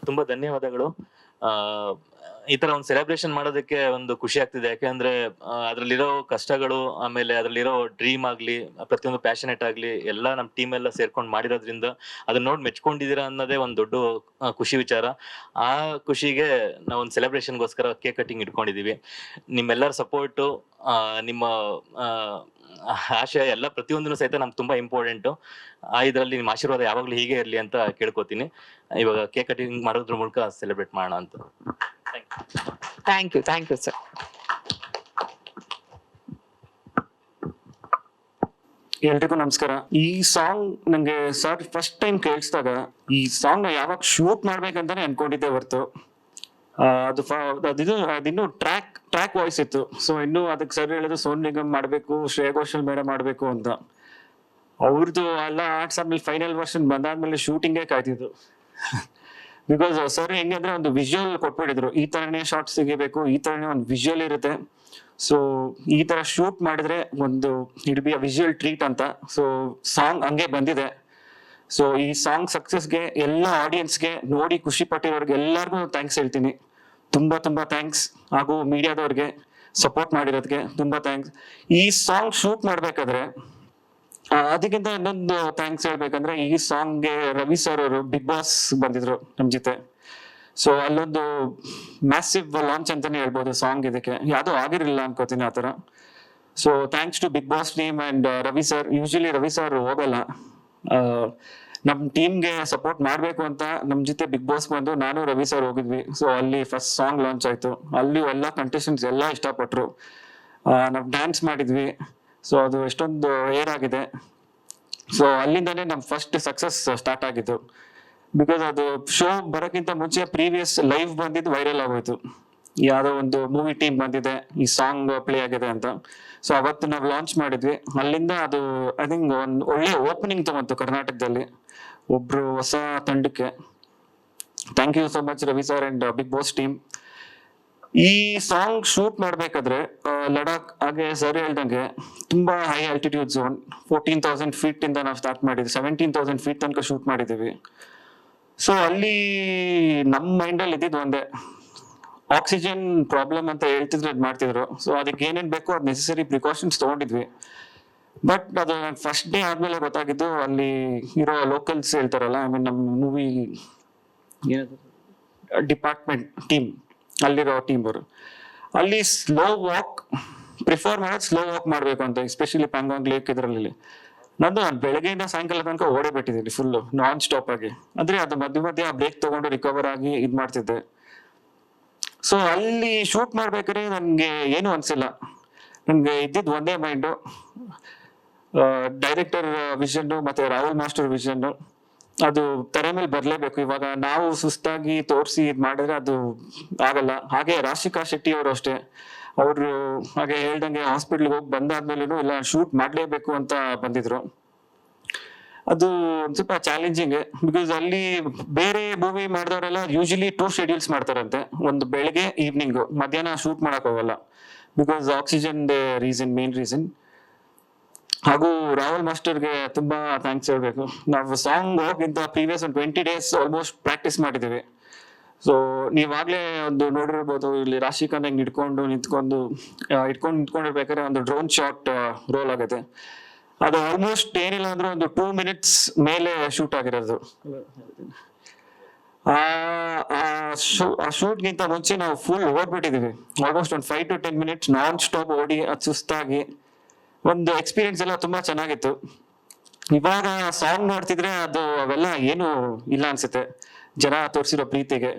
ತುಂಬಾ ಧನ್ಯವಾದಗಳು. ಆ ಈ ತರ ಒಂದು ಸೆಲೆಬ್ರೇಷನ್ ಮಾಡೋದಕ್ಕೆ ಒಂದು ಖುಷಿ ಆಗ್ತಿದೆ. ಯಾಕೆಂದ್ರೆ ಅದ್ರಲ್ಲಿರೋ ಕಷ್ಟಗಳು, ಆಮೇಲೆ ಅದ್ರಲ್ಲಿರೋ ಡ್ರೀಮ್ ಆಗ್ಲಿ, ಪ್ರತಿಯೊಂದು ಪ್ಯಾಷನೇಟ್ ಆಗ್ಲಿ ಎಲ್ಲ ನಮ್ ಟೀಮ್ ಎಲ್ಲ ಸೇರ್ಕೊಂಡ್ ಮಾಡಿರೋದ್ರಿಂದ ಅದನ್ನ ನೋಡಿ ಮೆಚ್ಕೊಂಡಿದೀರಾ ಅನ್ನೋದೇ ಒಂದ್ ದೊಡ್ಡ ಖುಷಿ ವಿಚಾರ. ಆ ಖುಷಿಗೆ ನಾವೊಂದು ಸೆಲೆಬ್ರೇಷನ್ಗೋಸ್ಕರ ಕೇಕ್ ಕಟಿಂಗ್ ಇಟ್ಕೊಂಡಿದೀವಿ. ನಿಮ್ಮೆಲ್ಲರ ಸಪೋರ್ಟು, ನಿಮ್ಮ ಆ ಆಶಯ ಎಲ್ಲ ಪ್ರತಿಯೊಂದನ್ನು ಸಹಿತ ನಮ್ಗೆ ತುಂಬಾ ಇಂಪಾರ್ಟೆಂಟು. ಇದ್ರಲ್ಲಿ ನಿಮ್ಮ ಆಶೀರ್ವಾದ ಯಾವಾಗ್ಲೂ ಹೀಗೆ ಇರ್ಲಿ ಅಂತ ಕೇಳ್ಕೊತೀನಿ. ಇವಾಗ ಕೇಕ್ ಕಟಿಂಗ್ ಮಾಡೋದ್ರ ಮೂಲಕ ಸೆಲೆಬ್ರೇಟ್ ಮಾಡೋಣ ಅಂತ. Thank you sir. ಎಲ್ರಿಗೂ ನಮಸ್ಕಾರ. ಈ ಸಾಂಗ್ ನಂಗೆ ಸರ್ ಫಸ್ಟ್ ಟೈಮ್ ಕೇಳಿಸಿದಾಗ ಈ ಸಾಂಗ್ ನ ಯಾವಾಗ ಶೂಟ್ ಮಾಡ್ಬೇಕಂತಾನೆ ಅನ್ಕೊಂಡಿದ್ದೆ ಹೊರ್ತು ಅದಿನ್ನು ಟ್ರ್ಯಾಕ್ ವಾಯ್ಸ್ ಇತ್ತು. ಸೊ ಇನ್ನು ಅದಕ್ಕೆ ಸರ್ ಹೇಳಿದ್ರು ಸೋನು ನಿಗಮ್ ಮಾಡ್ಬೇಕು, ಶ್ರೇಯಾ ಘೋಷಾಲ್ ಮೇಡಮ್ ಮಾಡ್ಬೇಕು ಅಂತ. ಅವ್ರದ್ದು ಎಲ್ಲ ಆರ್ಟ್ಸ್ ಆದ್ಮೇಲೆ ಫೈನಲ್ ವರ್ಷನ್ ಬಂದಾದ್ಮೇಲೆ ಶೂಟಿಂಗೇ ಕಾಯ್ತಿದ್ರು. ಬಿಕಾಸ್ ಸರ್ ಹೆಂಗಂದ್ರೆ ಒಂದು ವಿಜುವಲ್ ಕೊಟ್ಬಿಟ್ಟಿದ್ರು, ಈ ತರನೇ ಶಾರ್ಟ್ಸ್ ತೆಗಿಬೇಕು, ಈ ತರನೇ ಒಂದು ವಿಜುವಲ್ ಇರುತ್ತೆ. ಸೊ ಈ ತರ ಶೂಟ್ ಮಾಡಿದ್ರೆ ಒಂದು it be a visual treat ಅಂತ. ಸೊ ಸಾಂಗ್ ಹಂಗೆ ಬಂದಿದೆ. ಸೊ ಈ ಸಾಂಗ್ ಸಕ್ಸಸ್ಗೆ ಎಲ್ಲ ಆಡಿಯನ್ಸ್ಗೆ, ನೋಡಿ ಖುಷಿ ಪಟ್ಟಿರೋರ್ಗೆ ಎಲ್ಲರಿಗೂ ಥ್ಯಾಂಕ್ಸ್ ಹೇಳ್ತೀನಿ. ತುಂಬಾ ಥ್ಯಾಂಕ್ಸ್. ಹಾಗೂ ಮೀಡಿಯಾದವ್ರಿಗೆ ಸಪೋರ್ಟ್ ಮಾಡಿರೋದಕ್ಕೆ ತುಂಬಾ ಥ್ಯಾಂಕ್ಸ್. ಈ ಸಾಂಗ್ ಶೂಟ್ ಮಾಡ್ಬೇಕಾದ್ರೆ ಅದಕ್ಕಿಂತ ಇನ್ನೊಂದು ಥ್ಯಾಂಕ್ಸ್ ಹೇಳ್ಬೇಕಂದ್ರೆ, ಈ ಸಾಂಗ್ಗೆ ರವಿ ಸರ್ ಅವರು ಬಿಗ್ ಬಾಸ್ ಬಂದಿದ್ರು ನಮ್ ಜೊತೆ. ಸೊ ಅಲ್ಲೊಂದು ಮ್ಯಾಸಿವ್ ಲಾಂಚ್ ಅಂತಾನೆ ಹೇಳ್ಬೋದು ಸಾಂಗ್. ಇದಕ್ಕೆ ಯಾವ್ದು ಆಗಿರಲಿಲ್ಲ ಅನ್ಕೋತೀನಿ ಆತರ. So thanks to Bigg Boss team and Ravi sir. Usually Ravi sir ಹೋಗಲ್ಲ, ನಮ್ ಟೀಮ್ಗೆ ಸಪೋರ್ಟ್ ಮಾಡ್ಬೇಕು ಅಂತ ನಮ್ ಜೊತೆ ಬಿಗ್ ಬಾಸ್ ಬಂದು ನಾನು ರವಿ ಸರ್ ಹೋಗಿದ್ವಿ. ಸೊ ಅಲ್ಲಿ ಫಸ್ಟ್ ಸಾಂಗ್ ಲಾಂಚ್ ಆಯ್ತು. ಅಲ್ಲಿ ಎಲ್ಲ ಕಂಟೆಸ್ಟೆಂಟ್ಸ್ ಎಲ್ಲ ಇಷ್ಟಪಟ್ರು. ನಾವ್ ಡ್ಯಾನ್ಸ್ ಮಾಡಿದ್ವಿ. ಸೊ ಅದು ಎಷ್ಟೊಂದು ಏರ್ ಆಗಿದೆ. ಸೊ ಅಲ್ಲಿಂದಾನೇ ನಮ್ ಫಸ್ಟ್ ಸಕ್ಸಸ್ ಸ್ಟಾರ್ಟ್ ಆಗಿತ್ತು. ಬಿಕಾಸ್ ಅದು ಶೋ ಬರೋಕ್ಕಿಂತ ಮುಂಚೆ ಪ್ರೀವಿಯಸ್ ಲೈವ್ ಬಂದಿದ್ದು ವೈರಲ್ ಆಗೋಯ್ತು. ಯಾವ್ದೋ ಒಂದು ಮೂವಿ ಟೀಮ್ ಬಂದಿದೆ, ಈ ಸಾಂಗ್ ಪ್ಲೇ ಆಗಿದೆ ಅಂತ. ಸೊ ಅವತ್ತು ನಾವು ಲಾಂಚ್ ಮಾಡಿದ್ವಿ. ಅಲ್ಲಿಂದ ಅದು ಐ ಥಿಂಕ್ ಒಂದು ಒಳ್ಳೆ ಓಪನಿಂಗ್ ತಗೊಂತು ಕರ್ನಾಟಕದಲ್ಲಿ ಒಬ್ರು ಹೊಸ ತಂಡಕ್ಕೆ. Thank you so much Ravi sir and Bigg Boss team. ಈ ಸಾಂಗ್ ಶೂಟ್ ಮಾಡ್ಬೇಕಾದ್ರೆ ಲಡಾಖ್, ಹಾಗೆ ಸರ್ ಹೇಳ್ದಂಗೆ ತುಂಬಾ ಹೈ ಆಲ್ಟಿಟ್ಯೂಡ್ ಝೋನ್, 14,000 ಫೀಟ್ ಇಂದ ನಾವು ಸ್ಟಾರ್ಟ್ ಮಾಡಿದ್ವಿ. 17,000 ಫೀಟ್ ತನಕ ಶೂಟ್ ಮಾಡಿದೀವಿ. ಸೊ ಅಲ್ಲಿ ನಮ್ಮ ಮೈಂಡ್ ಅಲ್ಲಿ ಇದ್ದಿದ್ದು ಒಂದೇ, ಆಕ್ಸಿಜನ್ ಪ್ರಾಬ್ಲಮ್ ಅಂತ ಹೇಳ್ತಿದ್ರು, ಇದು ಮಾಡ್ತಿದ್ರು. ಸೊ ಅದಕ್ಕೆ ಏನೇನ್ ಬೇಕೋ ಅದು ನೆಸೆಸರಿ ಪ್ರಿಕಾಷನ್ಸ್ ತಗೊಂಡಿದ್ವಿ. ಬಟ್ ಅದು ಫಸ್ಟ್ ಡೇ ಆದ್ಮೇಲೆ ಗೊತ್ತಾಗಿದ್ದು, ಅಲ್ಲಿ ಇರೋ ಲೋಕಲ್ಸ್ ಹೇಳ್ತಾರಲ್ಲ, ಐ ಮೀನ್ ನಮ್ಮ ಮೂವಿ ಡಿಪಾರ್ಟ್ಮೆಂಟ್ ಟೀಮ್, ಅಲ್ಲಿರೋ ಟೀಮ್ ಅವರು ಅಲ್ಲಿ ಸ್ಲೋ ವಾಕ್ ಪ್ರಿಫರ್ ಮಾಡೋದು, ಸ್ಲೋ ವಾಕ್ ಮಾಡ್ಬೇಕು ಅಂತ, ಎಸ್ಪೆಷಲಿ ಪ್ಯಾಂಗಾಂಗ್ ಲೇಕ್ ಇದರಲ್ಲಿ. ನಾನು ಬೆಳಗ್ಗೆಯಿಂದ ಸಾಯಂಕಾಲ ತನಕ ಓಡೇ ಬಿಟ್ಟಿದ್ದೀನಿ ಫುಲ್ ನಾನ್ ಸ್ಟಾಪ್ ಆಗಿ. ಅಂದ್ರೆ ಅದು ಮಧ್ಯ ಬ್ರೇಕ್ ತಗೊಂಡು ರಿಕವರ್ ಆಗಿ ಇದ್ ಮಾಡ್ತಿದ್ದೆ. ಸೊ ಅಲ್ಲಿ ಶೂಟ್ ಮಾಡ್ಬೇಕಾದ್ರೆ ನನ್ಗೆ ಏನು ಅನ್ಸಿಲ್ಲ. ನನ್ಗೆ ಇದ್ದಿದ್ ಒಂದೇ ಮೈಂಡು, ಡೈರೆಕ್ಟರ್ ವಿಷನ್ ಮತ್ತೆ ರಾಹುಲ್ ಮಾಸ್ಟರ್ ವಿಷನ್ ಅದು ತೆರೆ ಮೇಲೆ ಬರ್ಲೇಬೇಕು. ಇವಾಗ ನಾವು ಸುಸ್ತಾಗಿ ತೋರಿಸಿ ಇದ್ ಮಾಡಿದ್ರೆ ಅದು ಆಗಲ್ಲ. ಹಾಗೆ ರಾಶಿಕಾ ಶೆಟ್ಟಿ ಅವರು ಅಷ್ಟೇ, ಅವರು ಹಾಗೆ ಹೇಳ್ದಂಗೆ ಹಾಸ್ಪಿಟ್ಲ್ಗೆ ಹೋಗಿ ಬಂದಾದ್ಮೇಲೂ ಇಲ್ಲ ಶೂಟ್ ಮಾಡ್ಲೇಬೇಕು ಅಂತ ಬಂದಿದ್ರು. ಅದು ಒಂದ್ ಸ್ವಲ್ಪ ಚಾಲೆಂಜಿಂಗ್. ಬಿಕಾಸ್ ಅಲ್ಲಿ ಬೇರೆ ಮೂವಿ ಮಾಡಿದವರೆಲ್ಲ ಯೂಶಲಿ 2 ಶೆಡ್ಯೂಲ್ಸ್ ಮಾಡ್ತಾರಂತೆ, ಒಂದು ಬೆಳಗ್ಗೆ ಈವ್ನಿಂಗ್, ಮಧ್ಯಾಹ್ನ ಶೂಟ್ ಮಾಡಕ್ ಹೋಗಲ್ಲ. Because oxygen reason, main reason. ಹಾಗೂ ರಾಹುಲ್ ಮಾಸ್ಟರ್ಗೆ ತುಂಬಾ ಥ್ಯಾಂಕ್ಸ್ ಹೇಳ್ಬೇಕು. ನಾವು ಸಾಂಗ್ ಹೋಗಿಂತ ಪ್ರೀವಿಯಸ್ ಒಂದು 20 days ಆಲ್ಮೋಸ್ಟ್ ಪ್ರಾಕ್ಟೀಸ್ ಮಾಡಿದೀವಿ. ಸೊ ನೀವಾಗ್ಲೇ ಒಂದು ನೋಡಿರ್ಬೋದು, ಇಲ್ಲಿ ರಾಶಿಕಾಂತ್ ಹೆಂಗ್ ನಿಂತ್ಕೊಂಡಿರ್ಬೇಕಾದ್ರೆ ಒಂದು ಡ್ರೋನ್ ಶಾಟ್ ರೋಲ್ ಆಗುತ್ತೆ. ಅದು ಆಲ್ಮೋಸ್ಟ್ ಏನಿಲ್ಲ ಅಂದ್ರೆ ಒಂದು 2 minutes ಮೇಲೆ ಶೂಟ್ ಆಗಿರೋದು. ಆ ಶೂಟ್ ಗಿಂತ ಮುಂಚೆ ನಾವು ಫುಲ್ ಓಡ್ಬಿಟ್ಟಿದೀವಿ. ಆಲ್ಮೋಸ್ಟ್ ಒಂದು 5 to 10 minutes ನಾನ್ ಸ್ಟಾಪ್ ಓಡಿ, ಅದು ಸುಸ್ತಾಗಿ ಒಂದು ಎಕ್ಸ್ಪೀರಿಯನ್ಸ್ ಎಲ್ಲ ತುಂಬಾ ಚೆನ್ನಾಗಿತ್ತು. ಇವಾಗ ಸಾಂಗ್ ನೋಡ್ತಿದ್ರೆ ಅದು ಅವೆಲ್ಲ ಏನು ಇಲ್ಲ ಅನ್ಸುತ್ತೆ. ಜನ ತೋರಿಸಿರೋ ಪ್ರೀತಿಗೆ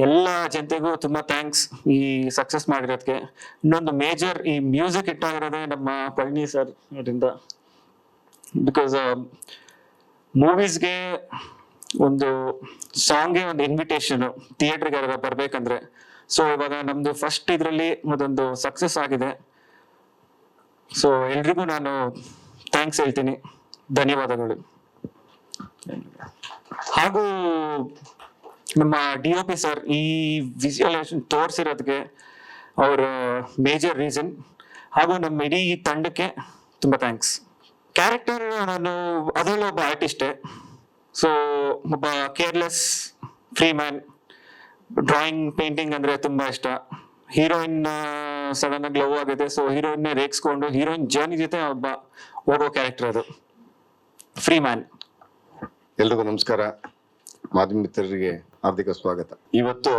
ಎಲ್ಲ ಜನತೆಗೂ ತುಂಬಾ ಥ್ಯಾಂಕ್ಸ್ ಈ ಸಕ್ಸಸ್ ಮಾಡಿರೋದಕ್ಕೆ. ಇನ್ನೊಂದು ಮೇಜರ್, ಈ ಮ್ಯೂಸಿಕ್ ಇಟ್ಟಾಗಿರೋದೇ ನಮ್ಮ ಪಳನಿ ಸರ್ ಅವರಿಂದ. ಬಿಕಾಸ್ ಮೂವೀಸ್ಗೆ ಒಂದು ಸಾಂಗ್ಗೆ ಒಂದು ಇನ್ವಿಟೇಷನ್ ಥಿಯೇಟರ್ಗೆ ಬರ್ಬೇಕಂದ್ರೆ. ಸೊ ಇವಾಗ ನಮ್ದು ಫಸ್ಟ್ ಇದ್ರಲ್ಲಿ ಅದೊಂದು ಸಕ್ಸಸ್ ಆಗಿದೆ. ಸೊ ಎಲ್ರಿಗೂ ನಾನು ಥ್ಯಾಂಕ್ಸ್ ಹೇಳ್ತೀನಿ, ಧನ್ಯವಾದಗಳು. ಹಾಗೂ ನಮ್ಮ DOP ಸರ್ ಈ ವಿಜುವಲೈಸೇಷನ್ ತೋರಿಸಿರೋದಕ್ಕೆ ಅವರ ಮೇಜರ್ ರೀಸನ್. ಹಾಗೂ ನಮ್ಮ ಇಡೀ ತಂಡಕ್ಕೆ ತುಂಬಾ ಥ್ಯಾಂಕ್ಸ್. ಕ್ಯಾರೆಕ್ಟರ್ ನಾನು ಅದರಲ್ಲಿ ಒಬ್ಬ ಆರ್ಟಿಸ್ಟೇ. ಸೊ ಒಬ್ಬ careless free man. Drawing painting ಅಂದ್ರೆ ತುಂಬಾ ಇಷ್ಟ. ಹೀರೋಯಿನ್ ಸಡನ್ ಆಗಿ ಲವ್ ಆಗುತ್ತೆ, ಸೊ ಹೀರೋಯಿನ್ ರೇಗಿಸ್ಕೊಂಡು ಹೀರೋಯಿನ್ ಜರ್ನಿ ಜೊತೆ ಒಬ್ಬ ಹೋಗೋ ಕ್ಯಾರೆಕ್ಟರ್ ಅದು ಫ್ರೀ ಮ್ಯಾನ್. ಎಲ್ರಿಗೂ ನಮಸ್ಕಾರ. ಮಾಧ್ಯಮ ಮಿತ್ರರಿಗೆ ಹಾರ್ದಿಕ ಸ್ವಾಗತ. ಇವತ್ತು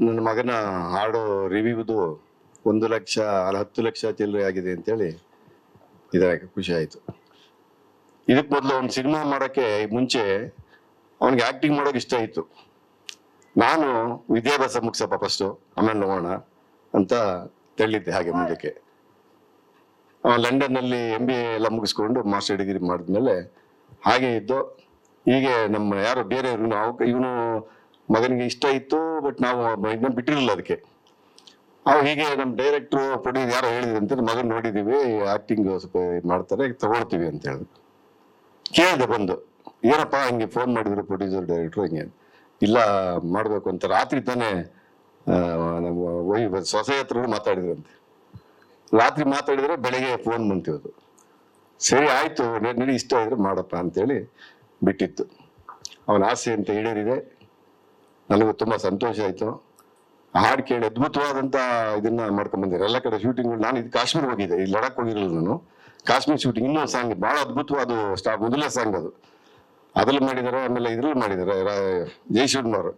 ನನ್ನ ಮಗನ ಹಾಡು ರಿವ್ಯೂದು 1 ಲಕ್ಷ 10 ಲಕ್ಷ ಚಿಲ್ಲರೆ ಆಗಿದೆ ಅಂತೇಳಿ ಇದಕ್ಕೆ ಖುಷಿ ಆಯ್ತು. ಇದಕ್ ಮೊದಲು ಒಂದು ಸಿನಿಮಾ ಮಾಡಕ್ಕೆ ಮುಂಚೆ ಅವನಿಗೆ ಆಕ್ಟಿಂಗ್ ಮಾಡೋಕೆ ಇಷ್ಟ ಇತ್ತು. ನಾನು ವಿದ್ಯಾಭ್ಯಾಸ ಮುಗಿಸಪ್ಪ ಫಸ್ಟ್, ಆಮೇಲೆ ನೋಡೋಣ ಅಂತ ತೆಳ್ಳಿದ್ದೆ. ಹಾಗೆ ಮುಂದಕ್ಕೆ ಲಂಡನ್ ನಲ್ಲಿ MBA ಎಲ್ಲ ಮುಗಿಸ್ಕೊಂಡು ಮಾಸ್ಟರ್ ಡಿಗ್ರಿ ಮಾಡಿದ್ಮೇಲೆ ಹಾಗೆ ಇದ್ದು. ಹೀಗೆ ನಮ್ಮ ಯಾರು ಬೇರೆ ಇವನು ಮಗನಿಗೆ ಇಷ್ಟ ಇತ್ತು, ಬಟ್ ನಾವು ಇದನ್ನ ಬಿಟ್ಟಿರಲಿಲ್ಲ ಅದಕ್ಕೆ. ಅವ್ ಹೀಗೆ ನಮ್ಮ ಡೈರೆಕ್ಟ್ರು ಪ್ರೊಡ್ಯೂಸರ್ ಯಾರೋ ಹೇಳಿದ್ರಂತೆ, ಮಗನ್ ನೋಡಿದೀವಿ ಆಕ್ಟಿಂಗ್ ಸ್ವಲ್ಪ ಮಾಡ್ತಾರೆ, ತಗೊಳ್ತೀವಿ ಅಂತ ಹೇಳಿದ್ರು. ಕೇಳಿದೆ ಬಂದು, ಏನಪ್ಪಾ ಹಿಂಗೆ ಫೋನ್ ಮಾಡಿದ್ರು ಪ್ರೊಡ್ಯೂಸರ್ ಡೈರೆಕ್ಟ್ರು, ಹಿಂಗೆ ಇಲ್ಲ ಮಾಡ್ಬೇಕು ಅಂತ. ರಾತ್ರಿ ತಾನೇ ನಮ್ಮ ಸೊಸೆ ಹತ್ರ ಮಾತಾಡಿದ್ರಂತೆ. ರಾತ್ರಿ ಮಾತಾಡಿದ್ರೆ ಬೆಳಿಗ್ಗೆ ಫೋನ್ ಬಂತಿರೋದು. ಸರಿ ಆಯ್ತು, ನನಗೆ ಇಷ್ಟ ಇದ್ರೆ ಮಾಡಪ್ಪ ಅಂತೇಳಿ ಬಿಟ್ಟಿತ್ತು. ಅವನ ಆಸೆ ಅಂತ ಈಡೇರಿದೆ. ನನಗೂ ತುಂಬಾ ಸಂತೋಷ ಆಯ್ತು. ಹಾಡು ಕೇಳಿ ಅದ್ಭುತವಾದಂತ ಇದನ್ನ ಮಾಡ್ಕೊಂಡ್ ಬಂದಿದ್ದಾರೆ ಎಲ್ಲ ಕಡೆ ಶೂಟಿಂಗ್. ನಾನು ಇದು ಕಾಶ್ಮೀರ ಹೋಗಿದ್ದೆ, ಈ ಲಡಾಖ್ ಹೋಗಿರಲಿಲ್ಲ ನಾನು. ಕಾಶ್ಮೀರ್ ಶೂಟಿಂಗ್ ಇನ್ನೊಂದು ಸಾಂಗ್ ಬಹಳ ಅದ್ಭುತವಾದ ಮೊದಲನೇ ಸಾಂಗ್ ಅದು. ಅದ್ರಲ್ಲಿ ಮಾಡಿದ್ದಾರೆ, ಆಮೇಲೆ ಇದ್ರಲ್ಲಿ ಮಾಡಿದ್ದಾರೆ ಜೈಶೂರ್ನವರು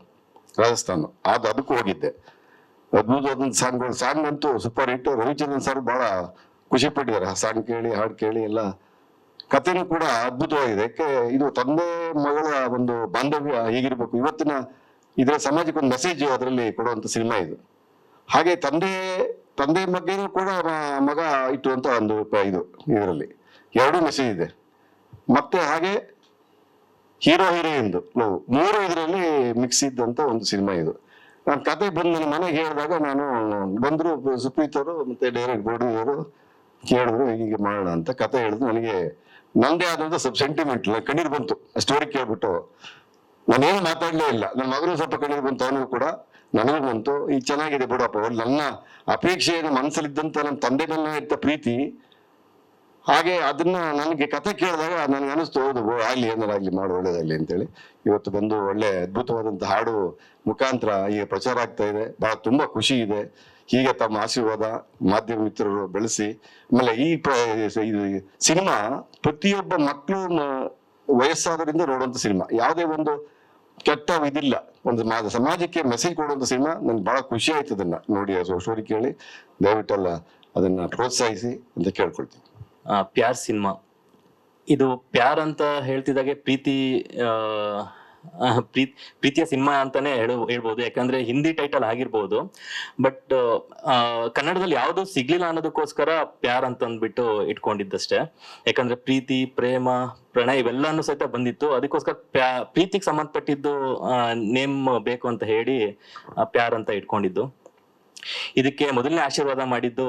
ರಾಜಸ್ಥಾನ, ಅದಕ್ಕೂ ಹೋಗಿದ್ದೆ. ಅದ್ಭುತವಾದಂತ ಸಾಂಗ್ ಅಂತೂ ಸೂಪರ್ ಹಿಟ್. ರವಿಚಂದ್ರನ್ ಸರ್ ಬಹಳ ಖುಷಿ ಪಟ್ಟಿದ್ದಾರೆ ಆ ಸಾಂಗ್ ಕೇಳಿ, ಹಾಡು ಕೇಳಿ ಎಲ್ಲ. ಕಥೆನೂ ಕೂಡ ಅದ್ಭುತವಾಗಿದೆ. ಯಾಕೆ ಇದು ತಂದೆ ಮಗಳ ಒಂದು ಬಾಂಧವ್ಯ ಹೇಗಿರ್ಬೇಕು, ಇವತ್ತಿನ ಇದರ ಸಮಾಜಕ್ಕೆ ಒಂದು ಮೆಸೇಜ್ ಅದರಲ್ಲಿ ಕೊಡುವಂತ ಸಿನಿಮಾ ಇದು. ಹಾಗೆ ತಂದೆ ಮಗನೂ ಕೂಡ ಮಗ ಇಟ್ಟುವಂತ ಒಂದು ಇದು ಇದರಲ್ಲಿ ಎರಡೂ ಮೆಸೇಜ್ ಇದೆ. ಮತ್ತೆ ಹಾಗೆ ಹೀರೋ ಹೀರೋಯಿನ್ದು ಲವ್ 3 ಇದರಲ್ಲಿ ಮಿಕ್ಸ್ ಇದ್ದಂತ ಒಂದು ಸಿನಿಮಾ ಇದು. ನಾನು ಕತೆ ಬಂದು ನನ್ನ ಮನೆಗೆ ಹೇಳಿದಾಗ, ನಾನು ಬಂದ್ರು ಸುಪ್ರೀತ್ ಅವರು ಮತ್ತೆ ಡೈರೆಕ್ಟ್ ಪ್ರೊಡ್ಯೂಸರು ಕೇಳಿದ್ರು ಹೀಗೆ ಮಾಡೋಣ ಅಂತ. ಕತೆ ಹೇಳಿದ್ರು. ನನಗೆ ನಂದೇ ಆದಂತ ಸ್ವಲ್ಪ ಸೆಂಟಿಮೆಂಟ್ ಕಣ್ಣೀರು ಬಂತು ಸ್ಟೋರಿ ಕೇಳ್ಬಿಟ್ಟು. ನಾನೇನು ಮಾತಾಡ್ಲೇ ಇಲ್ಲ. ನನ್ನ ಮಗನು ಸ್ವಲ್ಪ ಕಣ್ಣೀರು ಬಂತು, ಅವನಿಗೂ ಕೂಡ, ನನಗೂ ಬಂತು. ಈಗ ಚೆನ್ನಾಗಿದೆ ಬಿಡಪ್ಪ. ನನ್ನ ಅಪೇಕ್ಷೆಯನ್ನು ಮನಸ್ಸಲ್ಲಿದ್ದಂತ ನನ್ನ ತಂದೆ ಮೇಲೆ ಇದ್ದ ಪ್ರೀತಿ, ಹಾಗೆ ಅದನ್ನ ನನಗೆ ಕತೆ ಕೇಳಿದಾಗ ನನಗೆ ಅನಿಸ್ತು, ಹೌದು ಆಗ್ಲಿ, ಏನಾರಾಗ್ಲಿ ಮಾಡು, ಒಳ್ಳೇದಾಗ್ಲಿ ಅಂತೇಳಿ ಇವತ್ತು ಬಂದು ಒಳ್ಳೆ ಅದ್ಭುತವಾದಂತ ಹಾಡು ಮುಖಾಂತರ ಈಗ ಪ್ರಚಾರ ಆಗ್ತಾ ಇದೆ. ಬಹಳ ತುಂಬಾ ಖುಷಿ ಇದೆ. ಹೀಗೆ ತಮ್ಮ ಆಶೀರ್ವಾದ ಮಾಧ್ಯಮ ಮಿತ್ರರು ಬೆಳೆಸಿ. ಆಮೇಲೆ ಈ ಸಿನಿಮಾ ಪ್ರತಿಯೊಬ್ಬ ಮಕ್ಕಳು ವಯಸ್ಸಾದರಿಂದ ನೋಡುವಂತ ಸಿನಿಮಾ, ಯಾವುದೇ ಒಂದು ಕೆಟ್ಟ ಇದಿಲ್ಲ, ಒಂದು ಸಮಾಜಕ್ಕೆ ಮೆಸೇಜ್ ಕೊಡುವಂತ ಸಿನಿಮಾ. ನನ್ಗೆ ಬಹಳ ಖುಷಿ ಆಯ್ತು ಅದನ್ನ ನೋಡಿ, ಸ್ಟೋರಿ ಕೇಳಿ. ದಯವಿಟ್ಟಲ್ಲ ಅದನ್ನ ಪ್ರೋತ್ಸಾಹಿಸಿ ಅಂತ ಕೇಳ್ಕೊಳ್ತೀನಿ. ಪ್ಯಾರ್ ಸಿನಿಮಾ ಇದು ಪ್ಯಾರ್ ಅಂತ ಹೇಳ್ತಿದ್ದಾಗೆ ಪ್ರೀತಿಯ ಸಿನಿಮಾ ಅಂತಾನೆ ಹೇಳ್ಬೋದು. ಯಾಕಂದ್ರೆ ಹಿಂದಿ ಟೈಟಲ್ ಆಗಿರ್ಬೋದು, ಬಟ್ ಕನ್ನಡದಲ್ಲಿ ಯಾವ್ದು ಸಿಗ್ಲಿಲ್ಲ ಅನ್ನೋದಕ್ಕೋಸ್ಕರ ಪ್ಯಾರ್ ಅಂತ ಅಂದ್ಬಿಟ್ಟು ಇಟ್ಕೊಂಡಿದ್ದಷ್ಟೇ. ಯಾಕಂದ್ರೆ ಪ್ರೀತಿ, ಪ್ರೇಮ, ಪ್ರಣಯ ಇವೆಲ್ಲಾನು ಸಹಿತ ಬಂದಿತ್ತು. ಅದಕ್ಕೋಸ್ಕರ ಪ್ರೀತಿಗೆ ಸಂಬಂಧಪಟ್ಟಿದ್ದು ನೇಮ್ ಬೇಕು ಅಂತ ಹೇಳಿ ಪ್ಯಾರ್ ಅಂತ ಇಟ್ಕೊಂಡಿದ್ದು. ಇದಕ್ಕೆ ಮೊದಲನೇ ಆಶೀರ್ವಾದ ಮಾಡಿದ್ದು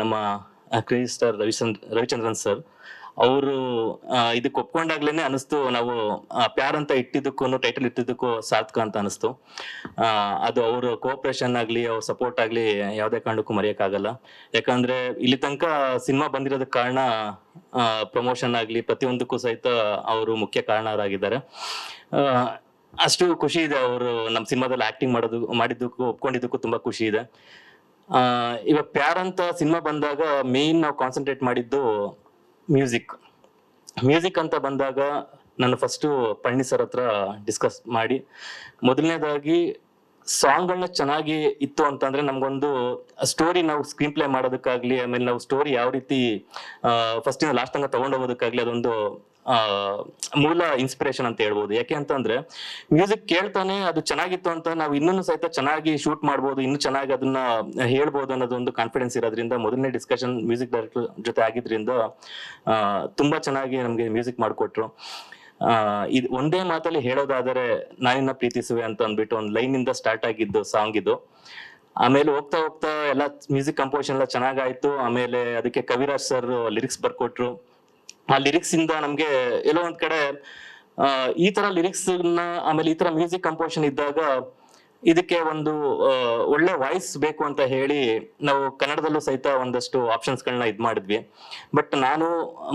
ನಮ್ಮ ಕ್ರೇಜಿ ಸ್ಟಾರ್ ರವಿಚಂದ್ರನ್ ಸರ್. ಅವರು ಇದಕ್ಕೆ ಒಪ್ಕೊಂಡಾಗ್ಲೇನೆ ಅನಿಸ್ತು, ನಾವು ಪ್ಯಾರ್ ಅಂತ ಇಟ್ಟಿದ್ದಕ್ಕೂ ಟೈಟಲ್ ಇಟ್ಟಿದ್ದಕ್ಕೂ ಸಾರ್ಥಕ ಅಂತ ಅನಿಸ್ತು. ಅದು ಅವ್ರ ಕೋಆಪರೇಷನ್ ಆಗ್ಲಿ, ಅವ್ರ ಸಪೋರ್ಟ್ ಆಗ್ಲಿ ಯಾವ್ದೇ ಕಾರಣಕ್ಕೂ ಮರೆಯಕ್ಕಾಗಲ್ಲ. ಯಾಕಂದ್ರೆ ಇಲ್ಲಿ ತನಕ ಸಿನಿಮಾ ಬಂದಿರೋದಕ್ಕೆ ಕಾರಣ ಪ್ರಮೋಷನ್ ಆಗ್ಲಿ ಪ್ರತಿಯೊಂದಕ್ಕೂ ಸಹಿತ ಅವರು ಮುಖ್ಯ ಕಾರಣರಾಗಿದ್ದಾರೆ. ಅಷ್ಟು ಖುಷಿ ಇದೆ. ಅವರು ನಮ್ಮ ಸಿನಿಮಾದಲ್ಲಿ ಆಕ್ಟಿಂಗ್ ಮಾಡಿದ್ದಕ್ಕೂ ಒಪ್ಕೊಂಡಿದ್ದಕ್ಕೂ ತುಂಬಾ ಖುಷಿ ಇದೆ. ಇವಾಗ ಪ್ಯಾರ್ ಅಂತ ಸಿನಿಮಾ ಬಂದಾಗ ಮೇನ್ ನಾವು ಕಾನ್ಸಂಟ್ರೇಟ್ ಮಾಡಿದ್ದು ಮ್ಯೂಸಿಕ್ ಅಂತ ಬಂದಾಗ ನಾನು ಫಸ್ಟ್ ಪಳ್ಳಿ ಸರ್ ಹತ್ರ ಡಿಸ್ಕಸ್ ಮಾಡಿ, ಮೊದಲನೇದಾಗಿ ಸಾಂಗ್ಗಳನ್ನ ಚೆನ್ನಾಗಿ ಇತ್ತು ಅಂತಂದ್ರೆ ನಮ್ಗೊಂದು ಸ್ಟೋರಿ ನಾವು ಸ್ಕ್ರೀನ್ ಪ್ಲೇ ಮಾಡೋದಕ್ಕಾಗ್ಲಿ, ಆಮೇಲೆ ನಾವು ಸ್ಟೋರಿ ಯಾವ ರೀತಿ ಫಸ್ಟ್ ಲಾಸ್ಟ್ ತನಕ ತಗೊಂಡೋಗೋದಕ್ಕಾಗ್ಲಿ ಅದೊಂದು ಮೂಲ ಇನ್ಸ್ಪಿರೇಷನ್ ಅಂತ ಹೇಳ್ಬೋದು. ಯಾಕೆ ಅಂತಂದ್ರೆ ಮ್ಯೂಸಿಕ್ ಕೇಳ್ತಾನೆ ಅದು ಚೆನ್ನಾಗಿತ್ತು ಅಂತ ನಾವು ಇನ್ನೂ ಸಹಿತ ಚೆನ್ನಾಗಿ ಶೂಟ್ ಮಾಡ್ಬೋದು, ಇನ್ನೂ ಚೆನ್ನಾಗಿ ಅದನ್ನ ಹೇಳ್ಬೋದು ಅನ್ನೋದೊಂದು ಕಾನ್ಫಿಡೆನ್ಸ್ ಇರೋದ್ರಿಂದ ಮೊದಲನೇ ಡಿಸ್ಕಷನ್ ಮ್ಯೂಸಿಕ್ ಡೈರೆಕ್ಟರ್ ಜೊತೆ ಆಗಿದ್ರಿಂದ ತುಂಬಾ ಚೆನ್ನಾಗಿ ನಮ್ಗೆ ಮ್ಯೂಸಿಕ್ ಮಾಡಿಕೊಟ್ರು. ಇದು ಒಂದೇ ಮಾತಲ್ಲಿ ಹೇಳೋದಾದರೆ ನಾನಿನ್ನ ಪ್ರೀತಿಸುವೆ ಅಂತ ಅಂದ್ಬಿಟ್ಟು ಒಂದು ಲೈನ್ ಇಂದ ಸ್ಟಾರ್ಟ್ ಆಗಿದ್ದು ಸಾಂಗ್ ಇದು. ಆಮೇಲೆ ಹೋಗ್ತಾ ಹೋಗ್ತಾ ಎಲ್ಲ ಮ್ಯೂಸಿಕ್ ಕಂಪೋಸಿಷನ್ ಎಲ್ಲ ಚೆನ್ನಾಗಾಯ್ತು. ಆಮೇಲೆ ಅದಕ್ಕೆ ಕವಿರಾಜ್ ಸರ್ ಲಿರಿಕ್ಸ್ ಬರ್ಕೊಟ್ರು. ಆ ಲಿರಿಕ್ಸ್ ಇಂದ ನಮ್ಗೆ ಎಲ್ಲೋ ಒಂದ್ ಕಡೆ ಈ ತರ ಲಿರಿಕ್ಸ್ ಆಮೇಲೆ ಈ ತರ ಮ್ಯೂಸಿಕ್ ಕಂಪೋಸಿಷನ್ ಇದ್ದಾಗ ಇದಕ್ಕೆ ಒಂದು ಒಳ್ಳೆ ವಾಯ್ಸ್ ಬೇಕು ಅಂತ ಹೇಳಿ ನಾವು ಕನ್ನಡದಲ್ಲೂ ಸಹಿತ ಒಂದಷ್ಟು ಆಪ್ಷನ್ಸ್ಗಳನ್ನ ಇದ್ ಮಾಡಿದ್ವಿ. ಬಟ್ ನಾನು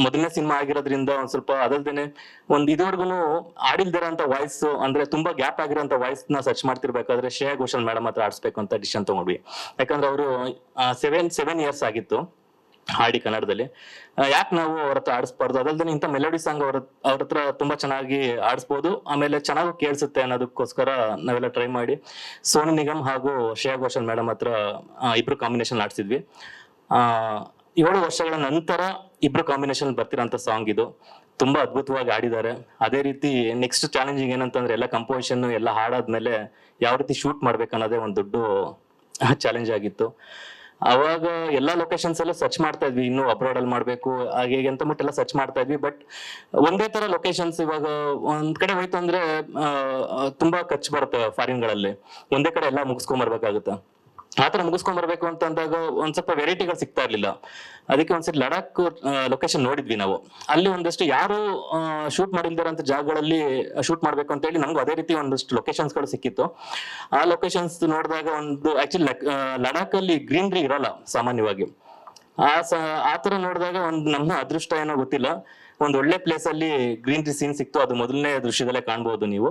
ಮೊದಲನೇ ಸಿನಿಮಾ ಆಗಿರೋದ್ರಿಂದ ಒಂದ್ ಸ್ವಲ್ಪ ಅದಲ್ದೇನೆ ಒಂದ್ ಇದುವರೆಗೂ ಆಡಿಲ್ದಿರೋ ಅಂತ ವಾಯ್ಸ್, ಅಂದ್ರೆ ತುಂಬಾ ಗ್ಯಾಪ್ ಆಗಿರೋಂಥ ವಾಯ್ಸ್ ನ ಸರ್ಚ್ ಮಾಡ್ತಿರ್ಬೇಕಾದ್ರೆ ಶ್ರೇಯಾ ಘೋಷಾಲ್ ಮೇಡಮ್ ಹತ್ರ ಆಡಿಸ್ಬೇಕು ಅಂತ ಡಿಸಿಷನ್ ತಗೊಂಡ್ವಿ. ಯಾಕಂದ್ರೆ ಅವರು 7 ಇಯರ್ಸ್ ಆಗಿತ್ತು ಹಾಡಿ ಕನ್ನಡದಲ್ಲಿ. ಯಾಕೆ ನಾವು ಅವ್ರ ಹತ್ರ ಆಡಿಸ್ಬಾರ್ದು, ಅದಲ್ದೇ ಇಂಥ ಮೆಲೋಡಿ ಸಾಂಗ್ ಅವ್ರ ಹತ್ರ ತುಂಬಾ ಚೆನ್ನಾಗಿ ಆಡಿಸ್ಬೋದು, ಆಮೇಲೆ ಚೆನ್ನಾಗಿ ಕೇಳಿಸುತ್ತೆ ಅನ್ನೋದಕ್ಕೋಸ್ಕರ ನಾವೆಲ್ಲ ಟ್ರೈ ಮಾಡಿ ಸೋನು ನಿಗಮ್ ಹಾಗೂ ಶ್ರೇಯಾ ಘೋಷಾಲ್ ಮೇಡಮ್ ಹತ್ರ ಇಬ್ರು ಕಾಂಬಿನೇಷನ್ ಆಡ್ಸಿದ್ವಿ. 7 ವರ್ಷಗಳ ನಂತರ ಇಬ್ರು ಕಾಂಬಿನೇಷನ್ ಬರ್ತಿರೋಂಥ ಸಾಂಗ್ ಇದು. ತುಂಬಾ ಅದ್ಭುತವಾಗಿ ಆಡಿದ್ದಾರೆ. ಅದೇ ರೀತಿ ನೆಕ್ಸ್ಟ್ ಚಾಲೆಂಜಿಂಗ್ ಏನಂತಂದ್ರೆ ಎಲ್ಲ ಕಂಪೋಸಿಷನ್ ಎಲ್ಲ ಹಾಡಾದ್ಮೇಲೆ ಯಾವ ರೀತಿ ಶೂಟ್ ಮಾಡ್ಬೇಕನ್ನೋದೇ ಒಂದು ದೊಡ್ಡ ಚಾಲೆಂಜ್ ಆಗಿತ್ತು. ಅವಾಗ ಎಲ್ಲಾ ಲೊಕೇಶನ್ಸ್ ಎಲ್ಲ ಸರ್ಚ್ ಮಾಡ್ತಾ ಇದ್ವಿ, ಇನ್ನು ಅಬ್ರಾಡ್ ಅಲ್ಲಿ ಮಾಡ್ಬೇಕು ಹಾಗೆ ಅಂತ ಮುಟ್ಟೆಲ್ಲ ಸರ್ಚ್ ಮಾಡ್ತಾ ಇದ್ವಿ. ಬಟ್ ಒಂದೇ ತರ ಲೊಕೇಶನ್ಸ್ ಇವಾಗ ಒಂದ್ ಕಡೆ ಹೋಯ್ತು ಅಂದ್ರೆ ತುಂಬಾ ಖರ್ಚು ಬರುತ್ತೆ ಫಾರಿನ್ ಗಳಲ್ಲಿ, ಒಂದೇ ಕಡೆ ಎಲ್ಲ ಮುಗಿಸ್ಕೊಂಡ್ ಬರ್ಬೇಕಾಗುತ್ತೆ. ಆತರ ಮುಗಿಸ್ಕೊಂಡ್ ಬರ್ಬೇಕು ಅಂತ ಅಂದಾಗ ಒಂದ್ ಸ್ವಲ್ಪ ವೆರೈಟಿಗಳು ಸಿಗ್ತಾ ಇರ್ಲಿಲ್ಲ. ಅದಕ್ಕೆ ಒಂದ್ಸರಿ ಲಡಾಖ್ ಲೊಕೇಶನ್ ನೋಡಿದ್ವಿ ನಾವು. ಅಲ್ಲಿ ಒಂದಷ್ಟು ಯಾರು ಶೂಟ್ ಮಾಡಿಲ್ದಿರೋಂಥ ಜಾಗಗಳಲ್ಲಿ ಶೂಟ್ ಮಾಡ್ಬೇಕು ಅಂತ ಹೇಳಿ ನಮ್ಗೂ ಅದೇ ರೀತಿ ಒಂದಷ್ಟು ಲೊಕೇಶನ್ಸ್ ಗಳು ಸಿಕ್ಕಿತ್ತು. ಆ ಲೊಕೇಶನ್ಸ್ ನೋಡಿದಾಗ ಒಂದು ಆಕ್ಚುಲಿ ಲಡಾಖ್ ಅಲ್ಲಿ ಗ್ರೀನ್ರಿ ಇರಲ್ಲ ಸಾಮಾನ್ಯವಾಗಿ. ಆತರ ನೋಡಿದಾಗ ಒಂದು ನಮ್ಮ ಅದೃಷ್ಟ ಏನೋ ಗೊತ್ತಿಲ್ಲ, ಒಂದ್ ಒಳ್ಳೆ ಪ್ಲೇಸ್ ಅಲ್ಲಿ ಗ್ರೀನ್ರಿ ಸೀನ್ ಸಿಕ್ತು. ಅದು ಮೊದಲನೇ ದೃಶ್ಯದಲ್ಲೇ ಕಾಣ್ಬೋದು ನೀವು.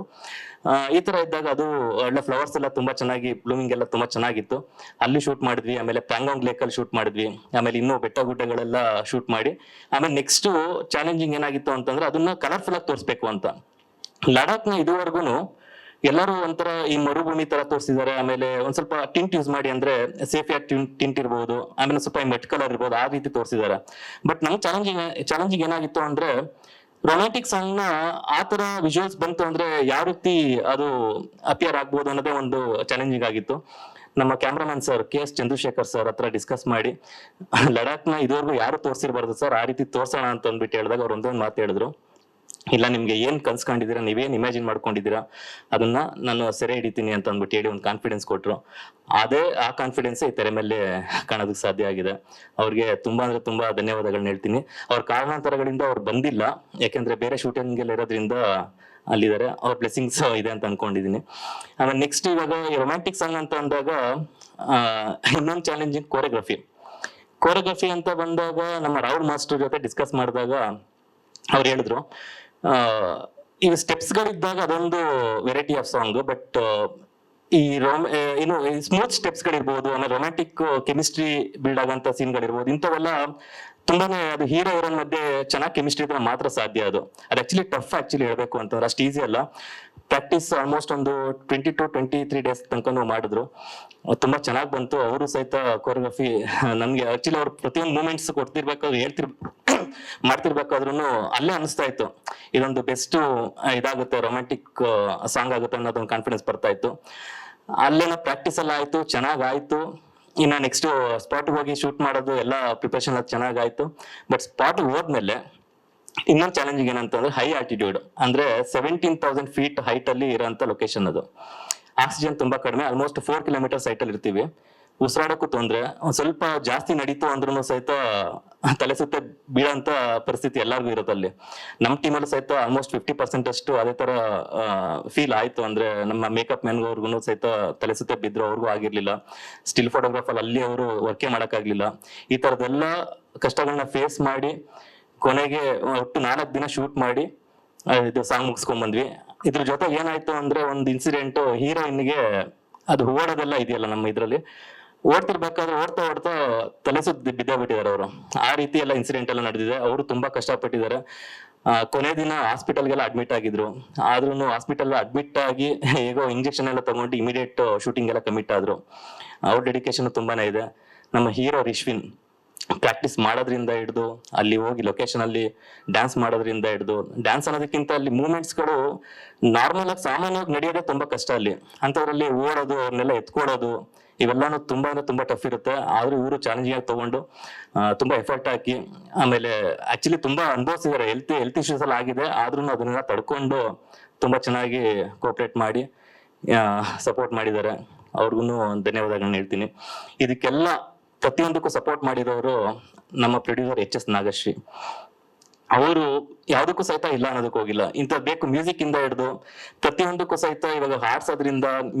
ಈ ತರ ಇದ್ದಾಗ ಅದು ಒಳ್ಳೆ ಫ್ಲವರ್ಸ್ ಎಲ್ಲ ತುಂಬಾ ಚೆನ್ನಾಗಿ ಬ್ಲೂಮಿಂಗ್ ಎಲ್ಲ ತುಂಬಾ ಚೆನ್ನಾಗಿತ್ತು. ಅಲ್ಲಿ ಶೂಟ್ ಮಾಡಿದ್ವಿ. ಆಮೇಲೆ ಪ್ಯಾಂಗಾಂಗ್ ಲೇಕ್ ಅಲ್ಲಿ ಶೂಟ್ ಮಾಡಿದ್ವಿ. ಆಮೇಲೆ ಇನ್ನೂ ಬೆಟ್ಟ ಗುಡ್ಡಗಳೆಲ್ಲ ಶೂಟ್ ಮಾಡಿ ಆಮೇಲೆ ನೆಕ್ಸ್ಟ್ ಚಾಲೆಂಜಿಂಗ್ ಏನಾಗಿತ್ತು ಅಂತಂದ್ರೆ ಅದನ್ನ ಕಲರ್ಫುಲ್ ಆಗಿ ತೋರಿಸ್ಬೇಕು ಅಂತ. ಲಡಾಖ್ ನ ಇದುವರೆಗೂ ಎಲ್ಲರೂ ಒಂಥರ ಈ ಮರುಭೂಮಿ ತರ ತೋರಿಸಿದ್ದಾರೆ. ಆಮೇಲೆ ಒಂದ್ ಸ್ವಲ್ಪ ಟಿಂಟ್ ಯೂಸ್ ಮಾಡಿ, ಅಂದ್ರೆ ಸೇಫಿಯಾಗಿ ಟಿಂಟ್ ಇರ್ಬೋದು, ಆಮೇಲೆ ಸ್ವಲ್ಪ ಮೆಟ್ ಕಲರ್ ಇರ್ಬೋದು, ಆ ರೀತಿ ತೋರಿಸಿದ್ದಾರೆ. ಬಟ್ ನಂಗೆ ಚಾಲೆಂಜಿಂಗ್ ಏನಾಗಿತ್ತು ಅಂದ್ರೆ ರೊಮ್ಯಾಂಟಿಕ್ ಸಾಂಗ್ ನ ಆತರ ವಿಜುವಲ್ಸ್ ಬಂತು ಅಂದ್ರೆ ಯಾವ ರೀತಿ ಅದು ಅಪಿಯರ್ ಆಗ್ಬೋದು ಅನ್ನೋದೇ ಒಂದು ಚಾಲೆಂಜಿಂಗ್ ಆಗಿತ್ತು. ನಮ್ಮ cameraman sir KS Chandrashekhar sir ಹತ್ರ ಡಿಸ್ಕಸ್ ಮಾಡಿ ಲಡಾಖ್ ನ ಇದುವರೆಗೂ ಯಾರು ತೋರಿಸಿರ್ಬಾರ್ದು ಸರ್, ಆ ರೀತಿ ತೋರ್ಸೋಣ ಅಂತ ಅಂದ್ಬಿಟ್ಟು ಹೇಳಿದಾಗ ಅವ್ರು ಒಂದೊಂದು ಮಾತು ಹೇಳಿದ್ರು. ಇಲ್ಲ, ನಿಮ್ಗೆ ಏನ್ ಕನ್ಸ್ಕೊಂಡಿದ್ದೀರಾ, ನೀವೇನ್ ಇಮ್ಯಾಜಿನ್ ಮಾಡ್ಕೊಂಡಿದ್ದೀರಾ ಅದನ್ನ ನಾನು ಸೆರೆ ಹಿಡಿತೀನಿ ಅಂತ ಅಂದ್ಬಿಟ್ಟು ಹೇಳಿ ಒಂದು ಕಾನ್ಫಿಡೆನ್ಸ್ ಕೊಟ್ರು. ಆ ಕಾನ್ಫಿಡೆನ್ಸ್ ಈ ತೆರೆ ಮೇಲೆ ಕಾಣೋದಕ್ಕೆ ಸಾಧ್ಯ ಆಗಿದೆ. ಅವ್ರಿಗೆ ತುಂಬಾ ಅಂದ್ರೆ ತುಂಬಾ ಧನ್ಯವಾದಗಳನ್ನ ಹೇಳ್ತೀನಿ. ಅವ್ರ ಕಾರಣಾಂತರಗಳಿಂದ ಅವ್ರು ಬಂದಿಲ್ಲ, ಯಾಕೆಂದ್ರೆ ಬೇರೆ ಶೂಟಿಂಗ್ ಎಲ್ಲ ಇರೋದ್ರಿಂದ ಅಲ್ಲಿದ್ದಾರೆ. ಅವ್ರ ಬ್ಲೆಸ್ಸಿಂಗ್ಸ್ ಇದೆ ಅಂತ ಅನ್ಕೊಂಡಿದೀನಿ. ಆಮೇಲೆ ನೆಕ್ಸ್ಟ್ ಇವಾಗ ರೊಮ್ಯಾಂಟಿಕ್ ಸಾಂಗ್ ಅಂತ ಅಂದಾಗ ಇನ್ನೊಂದು ಚಾಲೆಂಜಿಂಗ್ ಕೋರಿಯೋಗ್ರಫಿ ಅಂತ ಬಂದಾಗ ನಮ್ಮ ರಾಹುಲ್ ಮಾಸ್ಟರ್ ಜೊತೆ ಡಿಸ್ಕಸ್ ಮಾಡಿದಾಗ ಅವ್ರು ಹೇಳಿದ್ರು, ಈಗ ಸ್ಟೆಪ್ಸ್ ಗಳಿದ್ದಾಗ ಅದೊಂದು ವೆರೈಟಿ ಆಫ್ ಸಾಂಗ್, ಬಟ್ ಈ ಏನು ಸ್ಮೂತ್ ಸ್ಟೆಪ್ಸ್ ಗಳಿರ್ಬೋದು, ಆಮೇಲೆ ರೊಮ್ಯಾಂಟಿಕ್ ಕೆಮಿಸ್ಟ್ರಿ ಬಿಲ್ಡ್ ಆಗಂತ ಸೀನ್ ಗಳಿರ್ಬೋದು, ಇಂಥವೆಲ್ಲ ತುಂಬಾನೇ ಅದು ಹೀರೋ ಹೀರೋನ್ ಮಧ್ಯೆ ಚೆನ್ನಾಗಿ ಕೆಮಿಸ್ಟ್ರಿ ಇದ್ರೆ ಮಾತ್ರ ಸಾಧ್ಯ. ಅದು ಆಕ್ಚುಲಿ ಟಫ್ ಆಕ್ಚುಲಿ ಹೇಳ್ಬೇಕು ಅಂತಂದ್ರೆ ಅಷ್ಟು ಈಸಿ ಅಲ್ಲ. ಪ್ರಾಕ್ಟೀಸ್ ಆಲ್ಮೋಸ್ಟ್ ಒಂದು 20 to 23 days ತನಕ ಮಾಡಿದ್ರು. ತುಂಬಾ ಚೆನ್ನಾಗಿ ಬಂತು. ಅವರು ಸಹಿತ ಕೊರಿಯೋಗ್ರಫಿ ನಮ್ಗೆ ಆಕ್ಚುಲಿ ಅವ್ರು ಪ್ರತಿಯೊಂದು ಮೂಮೆಂಟ್ಸ್ ಕೊಡ್ತಿರ್ಬೇಕಾದ್ರೆ ಮಾಡ್ತಿರ್ಬೇಕಾದ್ರೂ ಅಲ್ಲೇ ಅನಿಸ್ತಾ ಇತ್ತು ಇದೊಂದು ಬೆಸ್ಟ್ ಇದಾಗುತ್ತೆ, ರೊಮ್ಯಾಂಟಿಕ್ ಸಾಂಗ್ ಆಗುತ್ತೆ ಅನ್ನೋದೊಂದು ಕಾನ್ಫಿಡೆನ್ಸ್ ಬರ್ತಾ ಇತ್ತು. ಅಲ್ಲೇನೋ ಪ್ರಾಕ್ಟೀಸ್ ಎಲ್ಲ ಆಯ್ತು, ಚೆನ್ನಾಗಾಯ್ತು. ಇನ್ನ ನೆಕ್ಸ್ಟ್ ಸ್ಪಾಟ್ ಹೋಗಿ ಶೂಟ್ ಮಾಡೋದು ಎಲ್ಲ ಪ್ರಿಪರೇಷನ್ ಅದು ಚೆನ್ನಾಗಾಯ್ತು. ಬಟ್ ಸ್ಪಾಟ್ ಹೋದ್ಮೇಲೆ ಇನ್ನೊಂದು ಚಾಲೆಂಜಿಂಗ್ ಏನಂತಂದ್ರೆ ಹೈ ಆಲ್ಟಿಟ್ಯೂಡ್, ಅಂದ್ರೆ 17,000 feet ಹೈಟ್ ಅಲ್ಲಿ ಇರೋಂಥ ಲೊಕೇಶನ್. ಅದು ಆಕ್ಸಿಜನ್ ತುಂಬಾ ಕಡಿಮೆ, ಆಲ್ಮೋಸ್ಟ್ 4 kilometers ಹೈಟ್ ಅಲ್ಲಿ ಇರ್ತೀವಿ. ಉಸಿರಾಡಕ್ಕೂ ತೊಂದ್ರೆ, ಒಂದ್ ಸ್ವಲ್ಪ ಜಾಸ್ತಿ ನಡೀತು ಅಂದ್ರೂ ಸಹಿತ ತಲೆ ಸುತ್ತ ಬೀಳಂತ ಪರಿಸ್ಥಿತಿ ಎಲ್ಲರಿಗೂ ಇರುತ್ತೆ ಅಲ್ಲಿ. ನಮ್ಮ ಟೀಮಲ್ಲೂ ಸಹಿತ ಆಲ್ಮೋಸ್ಟ್ 50% ಅಷ್ಟು ಅದೇ ತರ ಫೀಲ್ ಆಯ್ತು. ಅಂದ್ರೆ ನಮ್ಮ ಮೇಕಪ್ ಮ್ಯಾನ್ಗವ್ರಿಗೂ ಸಹಿತ ತಲೆ ಸುತ್ತ ಬಿದ್ರು, ಅವ್ರಿಗೂ ಆಗಿರ್ಲಿಲ್ಲ. ಸ್ಟಿಲ್ ಫೋಟೋಗ್ರಾಫರ್ ಅಲ್ಲಿ ಅವರು ವರ್ಕೇ ಮಾಡಕ್ಕಾಗ್ಲಿಲ್ಲ. ಈ ತರದೆಲ್ಲ ಕಷ್ಟಗಳನ್ನ ಫೇಸ್ ಮಾಡಿ ಕೊನೆಗೆ ಒಟ್ಟು 4 ದಿನ ಶೂಟ್ ಮಾಡಿ ಇದು ಸಾಂಗ್ ಮುಗಿಸ್ಕೊಂಡ್ ಬಂದ್ವಿ. ಇದ್ರ ಜೊತೆ ಏನಾಯ್ತು ಅಂದ್ರೆ ಒಂದು ಇನ್ಸಿಡೆಂಟ್, ಹೀರೋಯಿನ್ಗೆ ಅದು ಓಡೋದೆಲ್ಲ ಇದೆಯಲ್ಲ ನಮ್ಮ ಇದ್ರಲ್ಲಿ, ಓಡ್ತಿರ್ಬೇಕಾದ್ರೆ ಓಡ್ತಾ ತಲೆ ಸುತ್ತ ಬಿದ್ದೋಗ್ಬಿಟ್ಟಿದ್ದಾರೆ ಅವರು. ಆ ರೀತಿ ಎಲ್ಲ ಇನ್ಸಿಡೆಂಟ್ ಎಲ್ಲ ನಡೆದಿದೆ. ಅವರು ತುಂಬಾ ಕಷ್ಟಪಟ್ಟಿದ್ದಾರೆ. ಕೊನೆ ದಿನ ಹಾಸ್ಪಿಟಲ್ಗೆಲ್ಲ ಅಡ್ಮಿಟ್ ಆಗಿದ್ರು. ಆದ್ರೂ ಹಾಸ್ಪಿಟಲ್ ಅಡ್ಮಿಟ್ ಆಗಿ ಹೇಗೋ ಇಂಜೆಕ್ಷನ್ ಎಲ್ಲ ತಗೊಂಡು ಇಮಿಡಿಯೇಟ್ ಶೂಟಿಂಗ್ ಎಲ್ಲ ಕಮಿಟ್ ಆದ್ರು. ಅವ್ರ ಡೆಡಿಕೇಶನ್ ತುಂಬಾನೇ ಇದೆ. ನಮ್ಮ ಹೀರೋ ರಿಶ್ವಿನ್ ಪ್ರಾಕ್ಟೀಸ್ ಮಾಡೋದ್ರಿಂದ ಹಿಡಿದು ಅಲ್ಲಿ ಹೋಗಿ ಲೊಕೇಶನ್ ಅಲ್ಲಿ ಡ್ಯಾನ್ಸ್ ಮಾಡೋದ್ರಿಂದ ಹಿಡಿದು, ಡ್ಯಾನ್ಸ್ ಅನ್ನೋದಕ್ಕಿಂತ ಅಲ್ಲಿ ಮೂವ್ಮೆಂಟ್ಸ್ ಗಳು ನಾರ್ಮಲ್ ಆಗಿ ಸಾಮಾನ್ಯವಾಗಿ ನಡೆಯೋದೇ ತುಂಬಾ ಕಷ್ಟ ಅಲ್ಲಿ. ಅಂತವ್ರಲ್ಲಿ ಓಡೋದು, ಅವ್ರನ್ನೆಲ್ಲ ಎತ್ಕೊಡೋದು, ಇವೆಲ್ಲಾನು ತುಂಬಾ ಅಂದ್ರೆ ತುಂಬಾ ಟಫ್ ಇರುತ್ತೆ. ಆದ್ರೂ ಇವರು ಚಾಲೆಂಜಿಂಗ್ ಆಗಿ ತಗೊಂಡು ತುಂಬಾ ಎಫರ್ಟ್ ಹಾಕಿ, ಆಮೇಲೆ ಆಕ್ಚುಲಿ ತುಂಬಾ ಅನುಭವಿಸಿದ್ದಾರೆ. ಹೆಲ್ತ್ ಇಶ್ಯೂಸ್ ಎಲ್ಲ ಆಗಿದೆ, ಆದ್ರೂ ಅದನ್ನೆಲ್ಲ ತಡ್ಕೊಂಡು ತುಂಬಾ ಚೆನ್ನಾಗಿ ಕೋಆಪರೇಟ್ ಮಾಡಿ ಸಪೋರ್ಟ್ ಮಾಡಿದ್ದಾರೆ. ಅವ್ರಿಗೂ ಧನ್ಯವಾದಗಳನ್ನ ಹೇಳ್ತೀನಿ. ಇದಕ್ಕೆಲ್ಲ ಪ್ರತಿಯೊಂದಕ್ಕೂ ಸಪೋರ್ಟ್ ಮಾಡಿರೋರು ನಮ್ಮ ಪ್ರೊಡ್ಯೂಸರ್ HS ನಾಗಶ್ರೀ. ಅವರು ಯಾವ್ದಕ್ಕೂ ಸಹಿತ ಇಲ್ಲ ಅನ್ನೋದಕ್ಕೆ ಹೋಗಿಲ್ಲ. ಇಂಥ ಬೇಕು ಮ್ಯೂಸಿಕ್ ಇಂದ ಹಿಡಿದು ಪ್ರತಿಯೊಂದಕ್ಕೂ ಸಹಿತ ಇವಾಗ ಹಾಡ್ಸೋದ್ರಿಂದ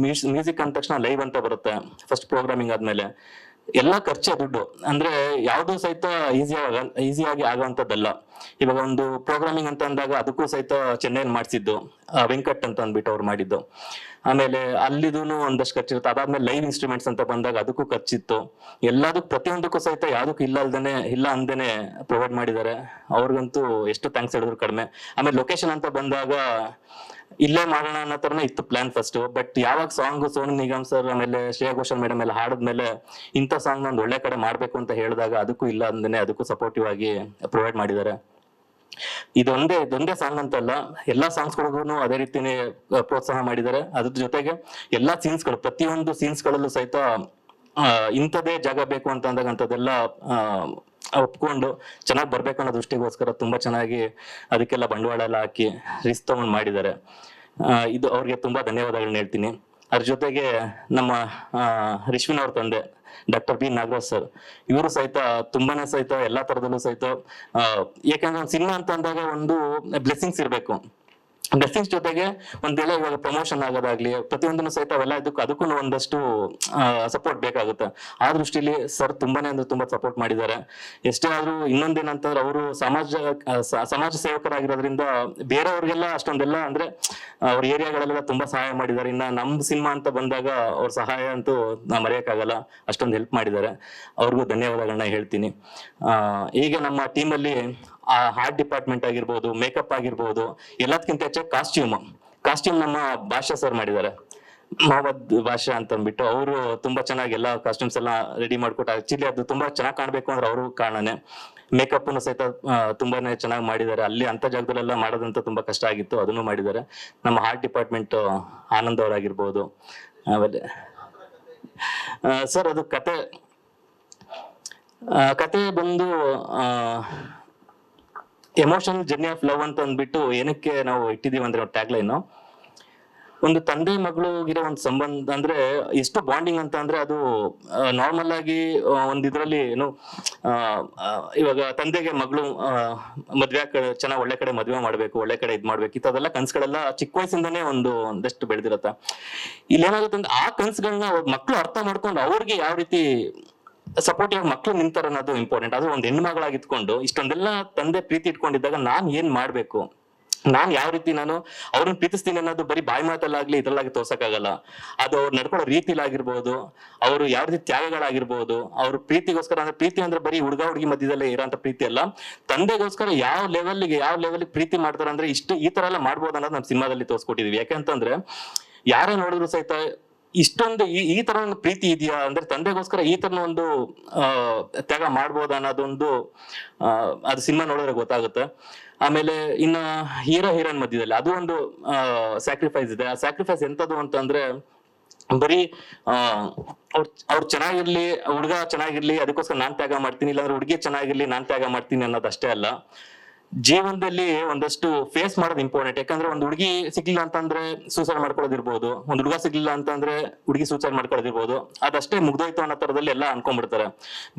ಮ್ಯೂಸಿಕ್ ಅಂದ ತಕ್ಷಣ ಲೈವ್ ಅಂತ ಬರುತ್ತೆ. ಫಸ್ಟ್ ಪ್ರೋಗ್ರಾಮಿಂಗ್ ಆದ್ಮೇಲೆ ಎಲ್ಲಾ ಖರ್ಚೆ ದುಡ್ಡು, ಅಂದ್ರೆ ಯಾವ್ದು ಸಹಿತ ಈಸಿಯಾಗಿ ಆಗುವಂತದ್ದಲ್ಲ. ಇವಾಗ ಒಂದು ಪ್ರೋಗ್ರಾಮಿಂಗ್ ಅಂತ ಅಂದಾಗ ಅದಕ್ಕೂ ಸಹಿತ ಚೆನ್ನೈಲಿ ಮಾಡಿಸಿದ್ದು ವೆಂಕಟ್ ಅಂತ ಅಂದ್ಬಿಟ್ಟು ಅವ್ರು ಮಾಡಿದ್ದು. ಆಮೇಲೆ ಅಲ್ಲಿದೂನು ಒಂದಷ್ಟು ಖರ್ಚಿರುತ್ತೆ. ಅದಾದ್ಮೇಲೆ ಲೈವ್ ಇನ್ಸ್ಟ್ರೂಮೆಂಟ್ಸ್ ಅಂತ ಬಂದಾಗ ಅದಕ್ಕೂ ಖರ್ಚಿತ್ತು. ಎಲ್ಲದಕ್ಕೂ ಪ್ರತಿಯೊಂದಕ್ಕೂ ಸಹಿತ ಯಾವ್ದಕ್ಕೂ ಇಲ್ಲ ಅಂದೇನೆ ಪ್ರೊವೈಡ್ ಮಾಡಿದ್ದಾರೆ. ಅವ್ರಿಗಂತೂ ಎಷ್ಟು ಥ್ಯಾಂಕ್ಸ್ ಹೇಳಿದ್ರು ಕಡಿಮೆ. ಆಮೇಲೆ ಲೊಕೇಶನ್ ಅಂತ ಬಂದಾಗ ಇಲ್ಲೇ ಮಾಡೋಣ ಅನ್ನೋ ತರನೇ ಇತ್ತು ಪ್ಲಾನ್ ಫಸ್ಟ್. ಬಟ್ ಯಾವಾಗ ಸಾಂಗ್ ಸೋನು ನಿಗಮ್ ಸರ್ ಆಮೇಲೆ ಶ್ರೇಯಾ ಘೋಷಾಲ್ ಮೇಡಮ್ ಎಲ್ಲ ಹಾಡಿದ್ಮೇಲೆ ಇಂಥ ಸಾಂಗ್ ಒಂದು ಒಳ್ಳೆ ಕಡೆ ಮಾಡ್ಬೇಕು ಅಂತ ಹೇಳಿದಾಗ ಅದಕ್ಕೂ ಇಲ್ಲ ಅಂದೇನೆ ಅದಕ್ಕೂ ಸಪೋರ್ಟಿವ್ ಆಗಿ ಪ್ರೊವೈಡ್ ಮಾಡಿದ್ದಾರೆ. ಇದೊಂದೇ ಸಾಂಗ್ ಅಂತಲ್ಲ, ಎಲ್ಲಾ ಸಾಂಗ್ಸ್ ಗಳಿಗೂ ಅದೇ ರೀತಿನೇ ಪ್ರೋತ್ಸಾಹ ಮಾಡಿದ್ದಾರೆ. ಅದ್ರ ಜೊತೆಗೆ ಎಲ್ಲಾ ಸೀನ್ಸ್ಗಳು, ಪ್ರತಿಯೊಂದು ಸೀನ್ಸ್ಗಳಲ್ಲೂ ಸಹಿತ ಇಂಥದೇ ಜಾಗ ಬೇಕು ಅಂತ ಅಂದಾಗ ಅಂತದೆಲ್ಲ ಒಪ್ಕೊಂಡು ಚೆನ್ನಾಗಿ ಬರ್ಬೇಕು ಅನ್ನೋ ದೃಷ್ಟಿಗೋಸ್ಕರ ತುಂಬಾ ಚೆನ್ನಾಗಿ ಅದಕ್ಕೆಲ್ಲ ಬಂಡವಾಳ ಎಲ್ಲ ಹಾಕಿ ರಿಸ್ಕ್ ತಗೊಂಡು ಮಾಡಿದ್ದಾರೆ. ಇದು ಅವ್ರಿಗೆ ತುಂಬಾ ಧನ್ಯವಾದಗಳನ್ನ ಹೇಳ್ತೀನಿ. ಅದ್ರ ಜೊತೆಗೆ ನಮ್ಮ ರಿಶ್ವಿನ್ ಅವ್ರ ತಂದೆ ಡಾಕ್ಟರ್ ಬಿ ನಾಗರಾಜ್ ಸರ್, ಇವರು ಸಹಿತ ತುಂಬಾನೇ ಸಹಿತ ಎಲ್ಲಾ ತರದಲ್ಲೂ ಸಹಿತ ಯಾಕಂದ್ರೆ ಒಂದು ಸಿನಿಮಾ ಅಂತ ಅಂದಾಗ ಒಂದು ಬ್ಲೆಸ್ಸಿಂಗ್ಸ್ ಇರ್ಬೇಕು. ಬ್ಲೆಸ್ಸಿಂಗ್ಸ್ ಜೊತೆಗೆ ಒಂದ್ ವೇಳೆ ಇವಾಗ ಪ್ರಮೋಷನ್ ಆಗೋದಾಗ್ಲಿ ಪ್ರತಿಯೊಂದನ್ನು ಸಹಿತ ಅವೆಲ್ಲ ಅದಕ್ಕೂ ಒಂದಷ್ಟು ಸಪೋರ್ಟ್ ಬೇಕಾಗುತ್ತೆ. ಆ ದೃಷ್ಟಿಲಿ ಸರ್ ತುಂಬಾನೇ ಅಂದ್ರೆ ತುಂಬಾ ಸಪೋರ್ಟ್ ಮಾಡಿದ್ದಾರೆ. ಎಷ್ಟೇ ಆದ್ರೂ ಇನ್ನೊಂದೇನಂತಂದ್ರೆ ಅವರು ಸಮಾಜ ಸೇವಕರಾಗಿರೋದ್ರಿಂದ ಬೇರೆಯವ್ರಿಗೆಲ್ಲ ಅಷ್ಟೊಂದೆಲ್ಲ ಅಂದ್ರೆ ಅವ್ರ ಏರಿಯಾಗಳಲ್ಲೆಲ್ಲ ತುಂಬಾ ಸಹಾಯ ಮಾಡಿದ್ದಾರೆ. ಇನ್ನ ನಮ್ ಸಿನಿಮಾ ಅಂತ ಬಂದಾಗ ಅವ್ರ ಸಹಾಯ ಅಂತೂ ನಾ ಮರೆಯಕ್ಕಾಗಲ್ಲ, ಅಷ್ಟೊಂದು ಹೆಲ್ಪ್ ಮಾಡಿದ್ದಾರೆ. ಅವ್ರಿಗೂ ಧನ್ಯವಾದಗಳನ್ನ ಹೇಳ್ತೀನಿ. ಈಗ ನಮ್ಮ ಟೀಮಲ್ಲಿ ಹಾರ್ಟ್ ಡಿಪಾರ್ಟ್ಮೆಂಟ್ ಆಗಿರ್ಬೋದು, ಮೇಕಪ್ ಆಗಿರ್ಬೋದು, ಎಲ್ಲದಕ್ಕಿಂತ ಹೆಚ್ಚಾಗಿ ಕಾಸ್ಟ್ಯೂಮ್ ನಮ್ಮ ಭಾಷಾ ಸರ್ ಮಾಡಿದ್ದಾರೆ. ಮೊಹಮ್ಮದ್ ಭಾಷಾ ಅಂತ ಅಂದ್ಬಿಟ್ಟು ಅವರು ತುಂಬಾ ಚೆನ್ನಾಗಿ ಎಲ್ಲ ಕಾಸ್ಟ್ಯೂಮ್ಸ್ ಎಲ್ಲ ರೆಡಿ ಮಾಡ್ಕೊಟ್ಟು ಆಕ್ಚುಲಿ ಅದು ತುಂಬಾ ಚೆನ್ನಾಗಿ ಕಾಣ್ಬೇಕು ಅಂದ್ರೆ ಅವರು ಕಾರಣನೇ. ಮೇಕಪ್ ಸಹಿತ ತುಂಬಾನೇ ಚೆನ್ನಾಗಿ ಮಾಡಿದ್ದಾರೆ. ಅಲ್ಲಿ ಅಂತ ಜಾಗದಲ್ಲೆಲ್ಲ ಮಾಡೋದಂತ ತುಂಬಾ ಕಷ್ಟ ಆಗಿತ್ತು, ಅದನ್ನು ಮಾಡಿದ್ದಾರೆ. ನಮ್ಮ ಹಾರ್ಟ್ ಡಿಪಾರ್ಟ್ಮೆಂಟ್ ಆನಂದ್ ಅವರಾಗಿರ್ಬೋದು. ಆಮೇಲೆ ಸರ್ ಅದು ಕತೆ ಬಂದು ಎಮೋಷನಲ್ ಜರ್ನಿ ಆಫ್ ಲವ್ ಅಂತ ಅಂದ್ಬಿಟ್ಟು ಏನಕ್ಕೆ ನಾವು ಇಟ್ಟಿದೀವಿ ಅಂದ್ರೆ ಟ್ಯಾಗ್ಲೈನ್, ಒಂದು ತಂದೆ ಮಗಳಿಗಿರೋ ಒಂದು ಸಂಬಂಧ ಅಂದ್ರೆ ಎಷ್ಟು ಬಾಂಡಿಂಗ್ ಅಂತ ಅಂದ್ರೆ ಅದು ನಾರ್ಮಲ್ ಆಗಿ ಒಂದ್ ಇದ್ರಲ್ಲಿ ಏನು ಇವಾಗ ತಂದೆಗೆ ಮಗಳು ಮದ್ವೆ ಚೆನ್ನಾಗಿ ಒಳ್ಳೆ ಕಡೆ ಮದ್ವೆ ಮಾಡ್ಬೇಕು, ಒಳ್ಳೆ ಕಡೆ ಇದ್ ಮಾಡ್ಬೇಕು, ಇಂಥದೆಲ್ಲ ಕನ್ಸುಗಳೆಲ್ಲ ಚಿಕ್ಕ ವಯಸ್ಸಿಂದಾನೇ ಒಂದಷ್ಟು ಬೆಳೆದಿರತ್ತ. ಇಲ್ಲಿ ಏನಾಗುತ್ತೆ ಅಂದ್ರೆ ಆ ಕನ್ಸುಗಳನ್ನ ಮಕ್ಳು ಅರ್ಥ ಮಾಡ್ಕೊಂಡು ಅವ್ರಿಗೆ ಯಾವ ರೀತಿ ಸಪೋರ್ಟಿವ್ ಮಕ್ಳು ನಿಂತಾರ ಅನ್ನೋದು ಇಂಪಾರ್ಟೆಂಟ್. ಅದು ಒಂದು ಹೆಣ್ಣು ಮಗಳಾಗಿತ್ಕೊಂಡು ಇಷ್ಟೊಂದೆಲ್ಲ ತಂದೆ ಪ್ರೀತಿ ಇಟ್ಕೊಂಡಿದ್ದಾಗ ನಾನ್ ಏನ್ ಮಾಡ್ಬೇಕು, ನಾನ್ ಯಾವ ರೀತಿ ನಾನು ಅವ್ರನ್ನ ಪ್ರೀತಿಸ್ತೀನಿ ಅನ್ನೋದು ಬರೀ ಬಾಯಿ ಮಾತಲ್ಲಾಗ್ಲಿ ಇದ್ರಲ್ಲಾಗಿ ತೋರ್ಸಕ್ಕಾಗಲ್ಲ. ಅದು ಅವ್ರು ನಡ್ಕೊಳ್ಳೋ ರೀತಿಲಾಗಿರ್ಬೋದು, ಅವರು ಯಾವ ರೀತಿ ತ್ಯಾಗಗಳಾಗಿರ್ಬೋದು, ಅವ್ರ ಪ್ರೀತಿಗೋಸ್ಕರ ಅಂದ್ರೆ ಪ್ರೀತಿ ಅಂದ್ರೆ ಬರೀ ಹುಡುಗಿ ಮಧ್ಯದಲ್ಲೇ ಇರೋಂಥ ಪ್ರೀತಿ ಅಲ್ಲ, ತಂದೆಗೋಸ್ಕರ ಯಾವ ಲೆವೆಲ್ಗೆ ಪ್ರೀತಿ ಮಾಡ್ತಾರೆ ಅಂದ್ರೆ ಈ ತರ ಎಲ್ಲ ಮಾಡ್ಬೋದು ಅನ್ನೋದು ನಮ್ಮ ಸಿನಿಮಾದಲ್ಲಿ ತೋರ್ಸ್ಕೊಟ್ಟಿದೀವಿ. ಯಾಕಂತಂದ್ರೆ ಯಾರೇ ನೋಡಿದ್ರು ಸಹಿತ ಇಷ್ಟೊಂದು ಈ ತರ ಒಂದು ಪ್ರೀತಿ ಇದೆಯಾ ಅಂದ್ರೆ ತಂದೆಗೋಸ್ಕರ ಈ ತರ ಒಂದು ತ್ಯಾಗ ಮಾಡ್ಬೋದ ಅನ್ನೋದೊಂದು ಅದು ಸಿನಿಮಾ ನೋಡಿದ್ರೆ ಗೊತ್ತಾಗುತ್ತೆ. ಆಮೇಲೆ ಇನ್ನ ಹೀರೋಯಿನ್ ಮಧ್ಯದಲ್ಲಿ ಅದು ಒಂದು ಸ್ಯಾಕ್ರಿಫೈಸ್ ಇದೆ. ಆ ಸ್ಯಾಕ್ರಿಫೈಸ್ ಎಂತದ್ದು ಅಂತಂದ್ರೆ ಬರೀ ಅವ್ರು ಚೆನ್ನಾಗಿರ್ಲಿ, ಹುಡುಗ ಚೆನ್ನಾಗಿರ್ಲಿ ಅದಕ್ಕೋಸ್ಕರ ನಾನ್ ತ್ಯಾಗ ಮಾಡ್ತೀನಿ, ಇಲ್ಲಾಂದ್ರೆ ಹುಡುಗಿ ಚೆನ್ನಾಗಿರ್ಲಿ ನಾನ್ ತ್ಯಾಗ ಮಾಡ್ತೀನಿ ಅನ್ನೋದಷ್ಟೇ ಅಲ್ಲ. ಜೀವನದಲ್ಲಿ ಒಂದಷ್ಟು ಫೇಸ್ ಮಾಡೋದು ಇಂಪಾರ್ಟೆಂಟ್. ಯಾಕಂದ್ರೆ ಒಂದು ಹುಡುಗಿ ಸಿಗ್ಲಿಲ್ಲ ಅಂತಂದ್ರೆ ಸೂಸೈಡ್ ಮಾಡ್ಕೊಳ್ಳೋದಿರ್ಬೋದು, ಒಂದು ಹುಡುಗ ಸಿಗ್ಲಿಲ್ಲ ಅಂತಂದ್ರೆ ಹುಡುಗಿ ಸೂಸೈಡ್ ಮಾಡ್ಕೊಳ್ಳೋದಿರ್ಬೋದು, ಅದಷ್ಟೇ ಮುಗ್ದೋಯ್ತು ಅನ್ನೋ ತರದಲ್ಲಿ ಎಲ್ಲ ಅನ್ಕೊಂಡ್ಬಿಡ್ತಾರೆ.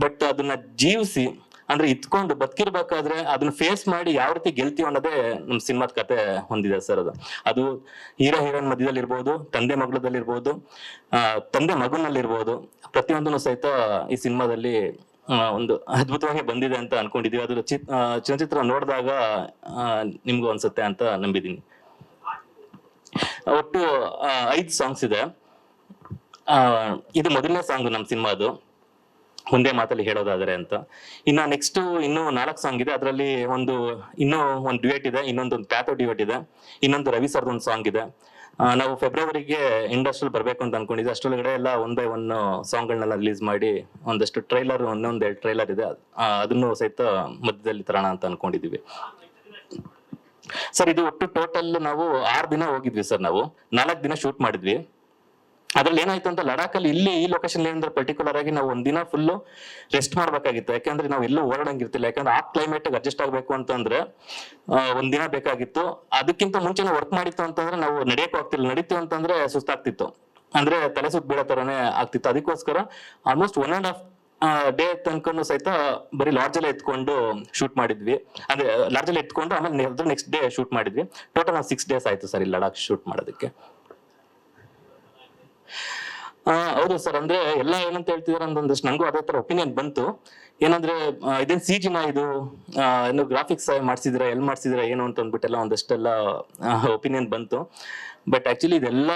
ಬಟ್ ಅದನ್ನ ಜೀವಿಸಿ ಅಂದ್ರೆ ಇತ್ಕೊಂಡು ಬದುಕಿರ್ಬೇಕಾದ್ರೆ ಅದನ್ನ ಫೇಸ್ ಮಾಡಿ ಯಾವ ರೀತಿ ಗೆಲ್ತೀವಿ ಅನ್ನೋದೇ ನಮ್ ಸಿನಿಮಾದ ಕತೆ ಹೊಂದಿದೆ ಸರ್. ಅದು ಹೀರೋಯಿನ್ ಮಧ್ಯದಲ್ಲಿ ಇರ್ಬೋದು, ತಂದೆ ಮಗಳದಲ್ಲಿರ್ಬೋದು, ತಂದೆ ಮಗನಲ್ಲಿರ್ಬೋದು, ಪ್ರತಿಯೊಂದನ್ನು ಸಹಿತ ಈ ಸಿನಿಮಾದಲ್ಲಿ ಒಂದು ಅದ್ಭುತವಾಗಿ ಬಂದಿದೆ ಅಂತ ಅನ್ಕೊಂಡಿದೀವಿ. ಅದ್ರ ಚಲನಚಿತ್ರ ನೋಡಿದಾಗ ನಿಮ್ಗೂ ಅನ್ಸುತ್ತೆ ಅಂತ ನಂಬಿದೀನಿ. ಒಟ್ಟು 5 ಸಾಂಗ್ಸ್ ಇದೆ. ಇದು ಮೊದಲನೇ ಸಾಂಗ್ ನಮ್ ಸಿನಿಮಾದು, ಒಂದೇ ಮಾತಲ್ಲಿ ಹೇಳೋದಾದ್ರೆ ಅಂತ. ಇನ್ನ ನೆಕ್ಸ್ಟ್ ಇನ್ನು 4 ಸಾಂಗ್ ಇದೆ. ಅದರಲ್ಲಿ ಇನ್ನೂ ಒಂದು ಡ್ಯುಯೆಟ್ ಇದೆ, ಇನ್ನೊಂದು ಪ್ಯಾಥೋ ಡ್ಯುಯೆಟ್ ಇದೆ, ಇನ್ನೊಂದು ರವಿ ಸರ್ದು ಒಂದು ಸಾಂಗ್ ಇದೆ. ನಾವು ಫೆಬ್ರವರಿಗೆ ಇಂಡಸ್ಟ್ರಿಯಲ್ ಬರ್ಬೇಕು ಅಂತ ಅನ್ಕೊಂಡಿದ್ವಿ. ಅಷ್ಟರೊಳಗಡೆ ಎಲ್ಲ 1 by 1 ಸಾಂಗ್ ಗಳನ್ನೆಲ್ಲ ರಿಲೀಸ್ ಮಾಡಿ ಒಂದಷ್ಟು ಟ್ರೈಲರ್, 1-2 ಟ್ರೈಲರ್ ಇದೆ, ಅದನ್ನು ಸಹಿತ ಮಧ್ಯದಲ್ಲಿ ತರೋಣ ಅಂತ ಅನ್ಕೊಂಡಿದೀವಿ ಸರ್. ಇದು ಒಟ್ಟು ಟೋಟಲ್ ನಾವು 6 ದಿನ ಹೋಗಿದ್ವಿ ಸರ್. ನಾವು 4 ದಿನ ಶೂಟ್ ಮಾಡಿದ್ವಿ. ಅದ್ರಲ್ಲಿ ಏನಾಯ್ತು ಅಂತ ಲಡಾಖಲ್ಲಿ ಈ ಲೊಕೇಶನ್ ಏನಂದ್ರೆ ಪರ್ಟಿಕ್ಯುಲರ್ ಆಗಿ ನಾವು 1 ದಿನ ಫುಲ್ ರೆಸ್ಟ್ ಮಾಡ್ಬೇಕಾಗಿತ್ತು. ಯಾಕಂದ್ರೆ ನಾವು ಎಲ್ಲೂ ಓಡಾಡಂಗಿರ್ತಿಲ್ಲ. ಯಾಕಂದ್ರೆ ಆ ಕ್ಲೈಮೇಟ್ ಅಡ್ಜಸ್ಟ್ ಆಗ್ಬೇಕು ಅಂತಂದ್ರೆ 1 ದಿನ ಬೇಕಾಗಿತ್ತು. ಅದಕ್ಕಿಂತ ಮುಂಚೆ ನಾವು ವರ್ಕ್ ಮಾಡಿತ್ತು ಅಂತಂದ್ರೆ ನಾವು ನಡೆಯಕ್ಕೂ ಆಗ್ತಿಲ್ಲ, ನಡೀತು ಅಂತಂದ್ರೆ ಸುಸ್ತಾಗ್ತಿತ್ತು, ಅಂದ್ರೆ ತಲೆ ಸುತ್ತ ಬೀಳೋ ತರನೇ ಆಗ್ತಿತ್ತು. ಅದಕ್ಕೋಸ್ಕರ ಆಲ್ಮೋಸ್ಟ್ 1.5 ಡೇ ತನಕನು ಸಹಿತ ಬರೀ ಲಾಡ್ಜ್ ಅಲ್ಲೇ ಎತ್ಕೊಂಡು ಶೂಟ್ ಮಾಡಿದ್ವಿ. ಅಂದ್ರೆ ಲಾಡ್ಜ್ ಅಲ್ಲಿ ಎತ್ಕೊಂಡು ಆಮೇಲೆ ನೆಕ್ಸ್ಟ್ ಡೇ ಶೂಟ್ ಮಾಡಿದ್ವಿ. ಟೋಟಲ್ 6 days ಆಯ್ತು ಸರ್ ಈ ಲಡಾಖ್ ಶೂಟ್ ಮಾಡೋದಕ್ಕೆ. ಹೌದು ಸರ್, ಅಂದ್ರೆ ಎಲ್ಲ ಏನಂತ ಹೇಳ್ತಿದಾರೆ ಒಂದೊಂದಷ್ಟು ನಂಗೂ ಅದೇ ತರ ಒಪಿನಿಯನ್ ಬಂತು. ಏನಂದ್ರೆ ಇದೇನ್ CG ಇದು ಏನು ಗ್ರಾಫಿಕ್ಸ್ ಮಾಡ್ಸಿದ್ರ ಎಲ್ಲಿ ಮಾಡ್ಸಿದ್ರ ಏನು ಅಂತ ಅಂದ್ಬಿಟ್ಟೆಲ್ಲ ಒಂದಷ್ಟೆಲ್ಲ ಒಪಿನಿಯನ್ ಬಂತು. ಬಟ್ ಆಕ್ಚುಲಿ ಇದೆಲ್ಲ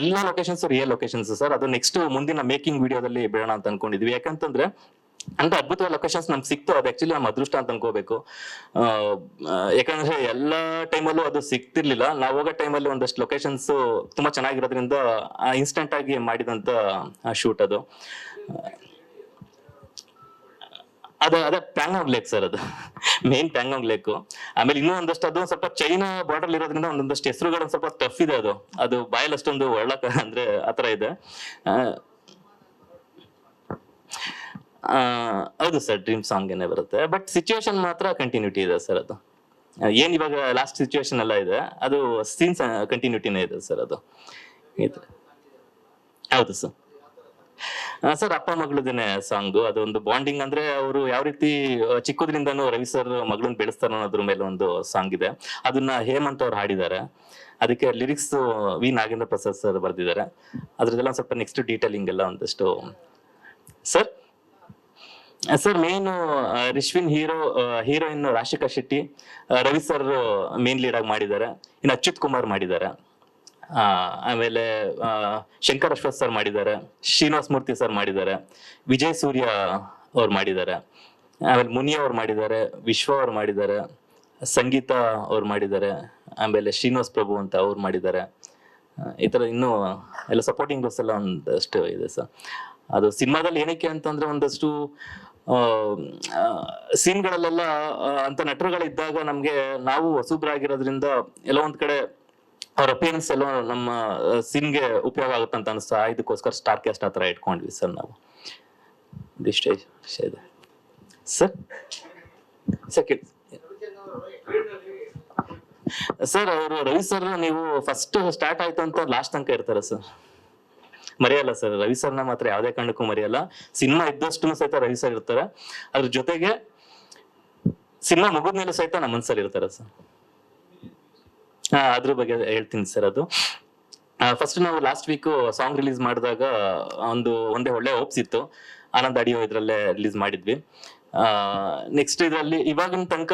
ಎಲ್ಲ ಲೊಕೇಶನ್ಸ್ ರಿಯಲ್ ಲೊಕೇಶನ್ಸ್ ಸರ್. ಅದು ನೆಕ್ಸ್ಟ್ ಮುಂದಿನ ಮೇಕಿಂಗ್ ವಿಡಿಯೋದಲ್ಲಿ ಬಿಡೋಣ ಅಂತ ಅನ್ಕೊಂಡಿದ್ವಿ. ಯಾಕಂತಂದ್ರೆ ಅಂತ ಅದ್ಭುತವಾದ ಲೊಕೇಶನ್ಸ್ ನಮ್ಗೆ ಸಿಕ್ತು, ಅದು ಆಕ್ಚುಲಿ ನಮ್ಮ ಅದೃಷ್ಟ ಅಂತ ಅನ್ಕೋಬೇಕು. ಯಾಕಂದ್ರೆ ಎಲ್ಲಾ ಟೈಮಲ್ಲೂ ಅದು ಸಿಕ್ತಿರ್ಲಿಲ್ಲ. ನಾವು ಹೋಗೋ ಟೈಮಲ್ಲಿ ಒಂದಷ್ಟು ಲೊಕೇಶನ್ಸ್ ತುಂಬಾ ಚೆನ್ನಾಗಿರೋದ್ರಿಂದ ಇನ್ಸ್ಟೆಂಟ್ ಆಗಿ ಮಾಡಿದಂತ ಶೂಟ್ ಅದು. ಅದೇ ಪ್ಯಾಂಗಾಂಗ್ ಲೇಕ್ ಸರ್, ಅದು ಮೇನ್ ಪ್ಯಾಂಗಾಂಗ್ ಲೇಕ್. ಆಮೇಲೆ ಇನ್ನೂ ಒಂದಷ್ಟು ಅದು ಸ್ವಲ್ಪ ಚೈನಾ ಬಾರ್ಡರ್ ಇರೋದ್ರಿಂದ ಒಂದೊಂದಷ್ಟು ಹೆಸರುಗಳು ಸ್ವಲ್ಪ ಟಫ್ ಇದೆ. ಅದು ಬಾಯಲ್ಲಿ ಅಷ್ಟೊಂದು ಒಳ್ಳಕ ಅಂದ್ರೆ ಆತರ ಇದೆ. ಹೌದು ಸರ್, ಡ್ರೀಮ್ ಸಾಂಗ್ ಏನೇ ಬರುತ್ತೆ. ಬಟ್ ಸಿಚುವೇಶನ್ ಮಾತ್ರ ಕಂಟಿನ್ಯೂಟಿ ಇದೆ ಸರ್. ಅದು ಏನ್ ಇವಾಗ ಲಾಸ್ಟ್ ಸಿಚುವೇಶನ್ ಎಲ್ಲ ಇದೆ ಅದು ಸೀನ್ಸ್ ಕಂಟಿನ್ಯೂಟಿನೇ ಇದೆ ಸರ್. ಅದು ಹೌದು ಸರ್. ಸರ್ ಅಪ್ಪ ಮಗಳದೇನೆ ಸಾಂಗ್. ಅದೊಂದು ಬಾಂಡಿಂಗ್, ಅಂದ್ರೆ ಅವರು ಯಾವ ರೀತಿ ಚಿಕ್ಕದ್ರಿಂದನೂ ರವಿ ಸರ್ ಮಗಳನ್ನ ಬೆಳೆಸ್ತಾರ ಅನ್ನೋದ್ರ ಮೇಲೆ ಒಂದು ಸಾಂಗ್ ಇದೆ. ಅದನ್ನ ಹೇಮಂತ್ ಅವ್ರು ಹಾಡಿದ್ದಾರೆ. ಅದಕ್ಕೆ lyrics V Nagendra Prasad sir ಬರ್ದಿದ್ದಾರೆ. ಅದ್ರದ್ದೆಲ್ಲ ಸ್ವಲ್ಪ ನೆಕ್ಸ್ಟ್ ಡೀಟೇಲಿಂಗ್ ಎಲ್ಲ ಒಂದಷ್ಟು sir main Rishwin heroine Rashika Shetty, Ravi sir main lead ಆಗಿ ಮಾಡಿದ್ದಾರೆ. ಇನ್ನು ಅಚ್ಯುತ್ ಕುಮಾರ್ ಮಾಡಿದ್ದಾರೆ. ಆಮೇಲೆ ಶಂಕರ್ ಅಶ್ವಥ್ ಸರ್ ಮಾಡಿದ್ದಾರೆ, ಶ್ರೀನಿವಾಸ್ ಮೂರ್ತಿ ಸರ್ ಮಾಡಿದ್ದಾರೆ, ವಿಜಯ್ ಸೂರ್ಯ ಅವ್ರು ಮಾಡಿದ್ದಾರೆ, ಆಮೇಲೆ ಮುನಿಯಾ ಅವ್ರು ಮಾಡಿದ್ದಾರೆ, ವಿಶ್ವ ಅವ್ರು ಮಾಡಿದ್ದಾರೆ, ಸಂಗೀತ ಅವ್ರು ಮಾಡಿದ್ದಾರೆ, ಆಮೇಲೆ ಶ್ರೀನಿವಾಸ್ ಪ್ರಭು ಅಂತ ಅವ್ರು ಮಾಡಿದ್ದಾರೆ. ಈ ತರ ಇನ್ನೂ ಎಲ್ಲ ಸಪೋರ್ಟಿಂಗ್ ರೋಲ್ಸ್ ಎಲ್ಲ ಒಂದಷ್ಟು ಇದೆ ಸರ್. ಅದು ಸಿನಿಮಾದಲ್ಲಿ ಏನಕ್ಕೆ ಅಂತಂದ್ರೆ ಒಂದಷ್ಟು ಸೀನ್ಗಳಲ್ಲೆಲ್ಲ ಅಂತ ನಟರುಗಳಿದ್ದಾಗ ನಮ್ಗೆ ನಾವು ಹೊಸಬ್ರಾಗಿರೋದ್ರಿಂದ ಎಲ್ಲ ಒಂದ್ ಕಡೆ ಅವ್ರ ಅಪಿಯರೆನ್ಸ್ ಎಲ್ಲ ನಮ್ಮ ಸೀನ್ಗೆ ಉಪಯೋಗ ಆಗುತ್ತಂತ ಅನಿಸ್ತಾ, ಇದಕ್ಕೋಸ್ಕರ ಸ್ಟಾರ್ ಕ್ಯಾಸ್ಟ್ ಹತ್ರ ಇಟ್ಕೊಂಡ್ವಿ ಸರ್ ನಾವು. ಇದಿಷ್ಟೇ ವಿಷಯ ಇದೆ ಸರ್. ಸೆಕೆಂಡ್ ಸರ್, ಅವರು ರವಿ ಸರ್ ನೀವು ಫಸ್ಟ್ ಸ್ಟಾರ್ಟ್ ಆಯ್ತು ಅಂತ ಲಾಸ್ಟ್ ತನಕ ಇರ್ತಾರೆ ಸರ್. ಮರೆಯಲ್ಲ ಸರ್, ರವಿ ಸರ್ನ ಮಾತ್ರ ಯಾವ್ದೇ ಕಾರಣಕ್ಕೂ ಮರೆಯಲ್ಲ. ಸಿನಿಮಾ ಇದ್ದಷ್ಟು ಸಹಿತ ರವಿ ಸರ್ ಇರ್ತಾರೆ. ಅದ್ರ ಜೊತೆಗೆ ಸಿನಿಮಾ ಮುಗಿದ್ಮೇಲೆ ಸಹಿತ ನಮ್ಮ ಮನ್ಸಲ್ಲಿ ಇರ್ತಾರೆ ಸರ್. ಅದ್ರ ಬಗ್ಗೆ ಹೇಳ್ತೀನಿ ಸರ್. ಅದು ಫಸ್ಟ್ ನಾವು ಲಾಸ್ಟ್ ವೀಕ್ ಸಾಂಗ್ ರಿಲೀಸ್ ಮಾಡಿದಾಗ ಒಂದೇ ಒಳ್ಳೆ ಹೋಪ್ಸ್ ಇತ್ತು. ಆನಂದ್ ಆಡಿಯೋ ಇದ್ರಲ್ಲೇ ರಿಲೀಸ್ ಮಾಡಿದ್ವಿ. ನೆಕ್ಸ್ಟ್ ಇದ್ರಲ್ಲಿ ಇವಾಗಿನ ತನಕ